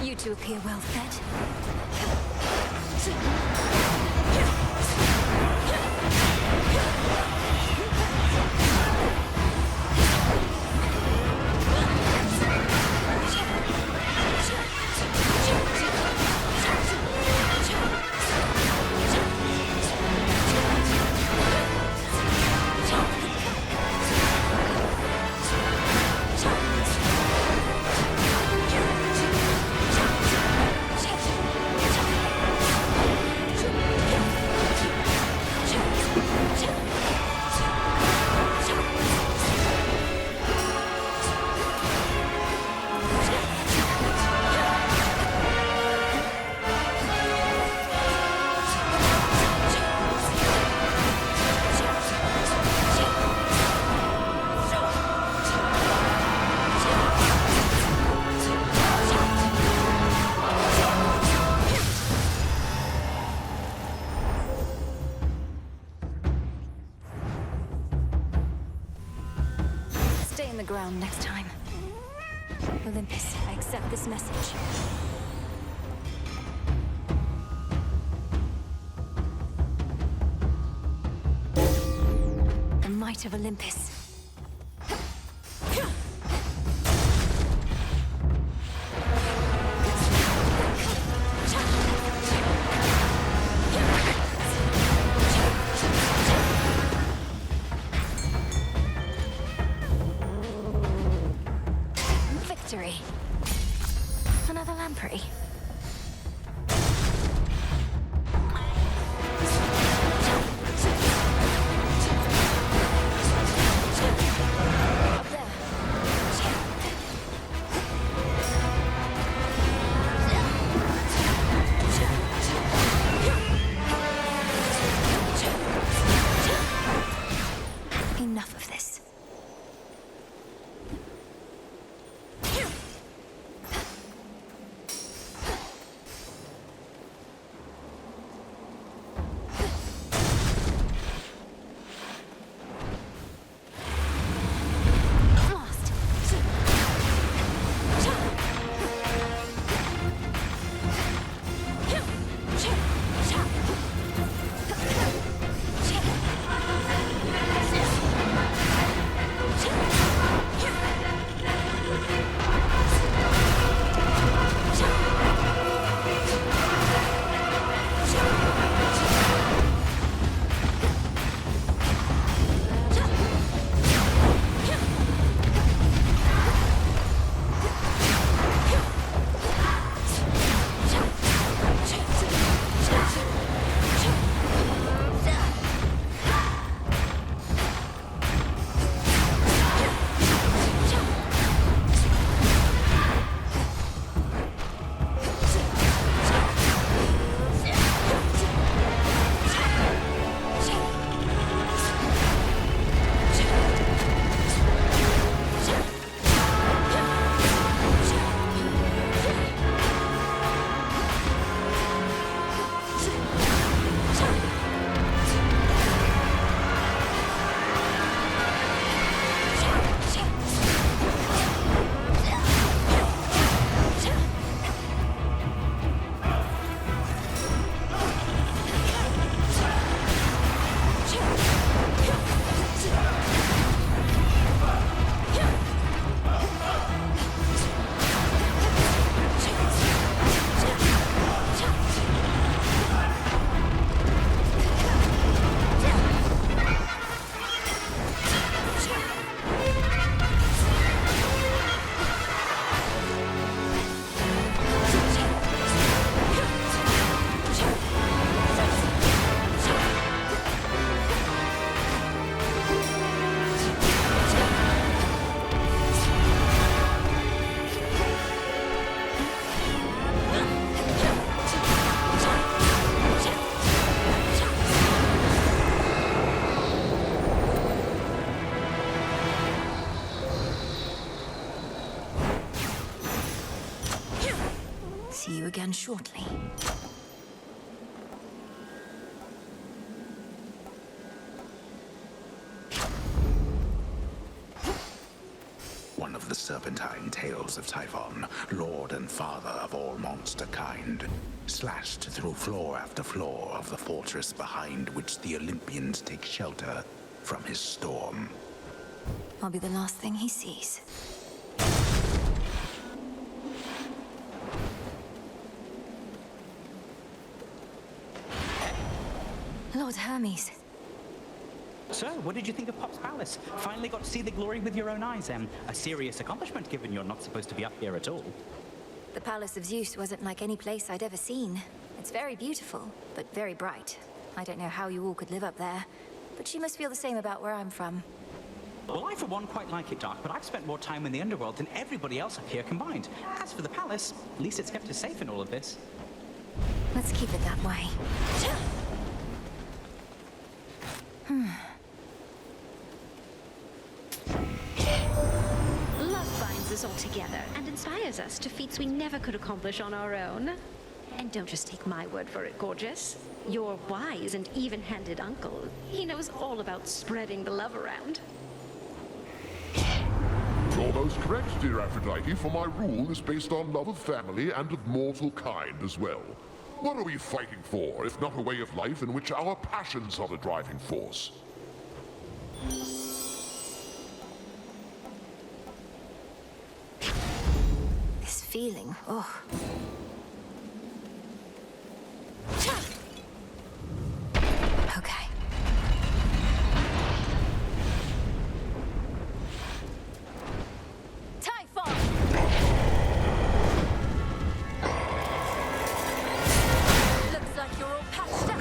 You two appear well fed. the ground next time. Olympus, I accept this message. The might of Olympus. Victory. Another lamprey. Enough of this. See you again shortly. One of the serpentine tails of Typhon, lord and father of all monster kind, slashed through floor after floor of the fortress behind which the Olympians take shelter from his storm. I'll be the last thing he sees. Lord Hermes. So, what did you think of Pop's Palace? Finally got to see the glory with your own eyes, a serious accomplishment given you're not supposed to be up here at all. The Palace of Zeus wasn't like any place I'd ever seen. It's very beautiful, but very bright. I don't know how you all could live up there, but she must feel the same about where I'm from. Well, I for one quite like it, Doc, but I've spent more time in the underworld than everybody else up here combined. As for the palace, at least it's kept us safe in all of this. Let's keep it that way. Love binds us all together and inspires us to feats we never could accomplish on our own. And don't just take my word for it, gorgeous. Your wise and even-handed uncle, he knows all about spreading the love around. You're most correct, dear Aphrodite, for my rule is based on love of family and of mortal kind as well. What are we fighting for, if not a way of life in which our passions are the driving force? This feeling, oh. Okay. Typhon! Looks like you're all patched up.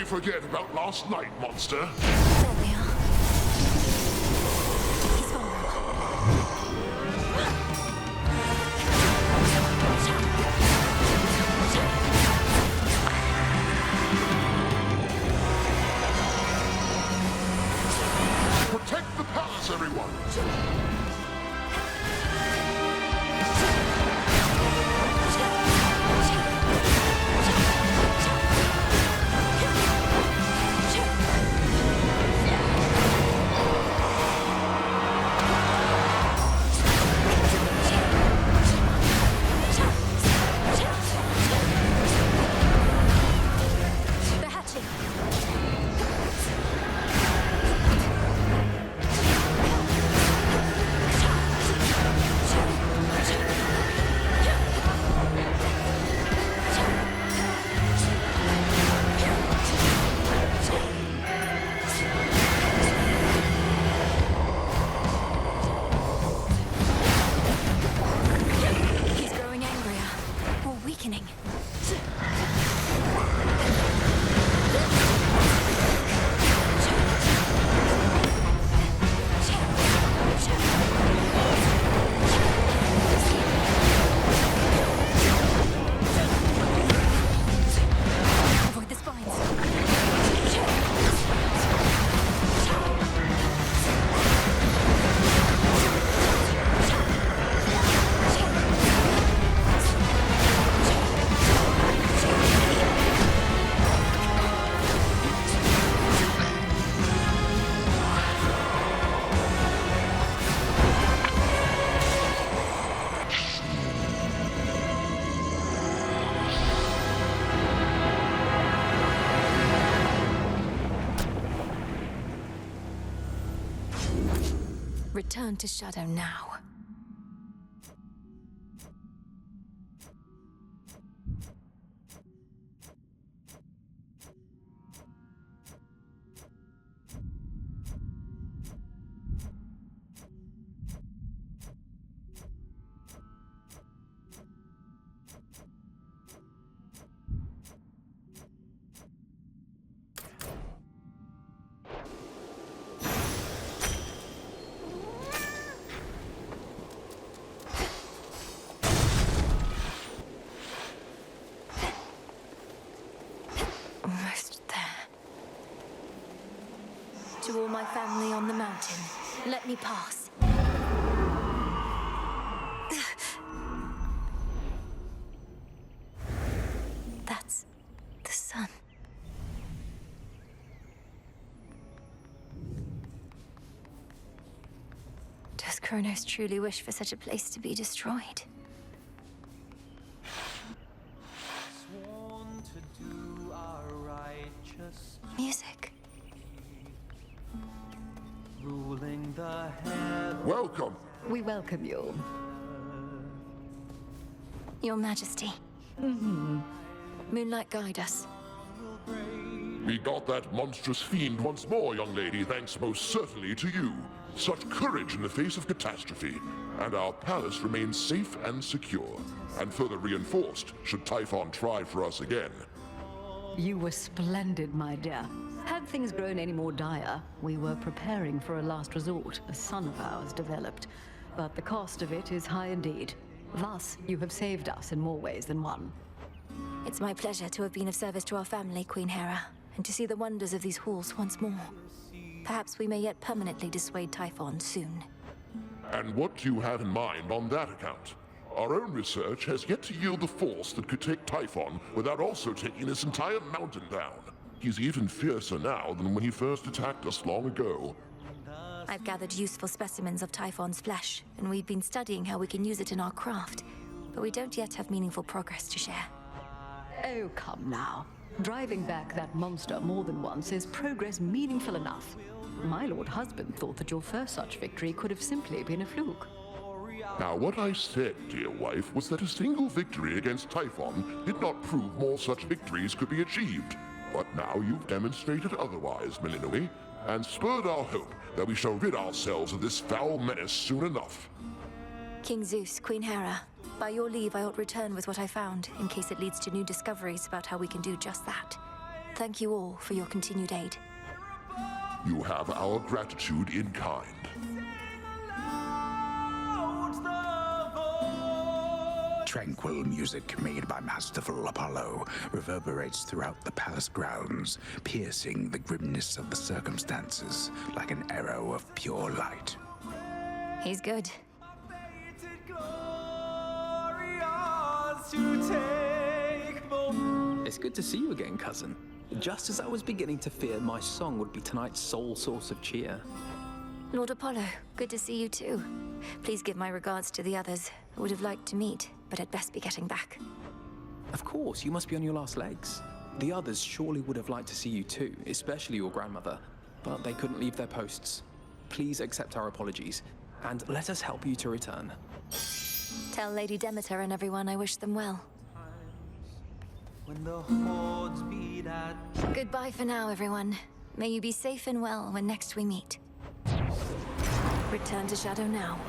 Forget about last night, monster. There we are. He's vulnerable. Protect the palace, everyone! Return to Shadow now. to all my family on the mountain. Let me pass. That's the sun. Does Kronos truly wish for such a place to be destroyed? Sworn to do our righteous Music. ruling the head. Welcome. We welcome you. Your Majesty. Moonlight, guide us. We got that monstrous fiend once more, young lady, thanks most certainly to you. Such courage in the face of catastrophe. And our palace remains safe and secure. And further reinforced should Typhon try for us again. You were splendid, my dear. Had things grown any more dire, we were preparing for a last resort. A son of ours developed. But the cost of it is high indeed. Thus, you have saved us in more ways than one. It's my pleasure to have been of service to our family, Queen Hera, and to see the wonders of these halls once more. Perhaps we may yet permanently dissuade Typhon soon. And what do you have in mind on that account? Our own research has yet to yield the force that could take Typhon without also taking this entire mountain down. He's even fiercer now than when he first attacked us long ago. I've gathered useful specimens of Typhon's flesh, and we've been studying how we can use it in our craft. But we don't yet have meaningful progress to share. Oh, come now. Driving back that monster more than once is progress meaningful enough. My lord husband thought that your first such victory could have simply been a fluke. Now, what I said, dear wife, was that a single victory against Typhon did not prove more such victories could be achieved. But now you've demonstrated otherwise, Melinoe, and spurred our hope that we shall rid ourselves of this foul menace soon enough. King Zeus, Queen Hera, by your leave I ought return with what I found, in case it leads to new discoveries about how we can do just that. Thank you all for your continued aid. You have our gratitude in kind. Tranquil music made by masterful Apollo reverberates throughout the palace grounds, piercing the grimness of the circumstances like an arrow of pure light. He's good. It's good to see you again, cousin. Just as I was beginning to fear my song would be tonight's sole source of cheer. Lord Apollo, good to see you too. Please give my regards to the others. I would have liked to meet, but I'd best be getting back. Of course, you must be on your last legs. The others surely would have liked to see you too, especially your grandmother, but they couldn't leave their posts. Please accept our apologies, and let us help you to return. Tell Lady Demeter and everyone I wish them well. When the hordes beat at Goodbye for now, everyone. May you be safe and well when next we meet. Return to Shadow now.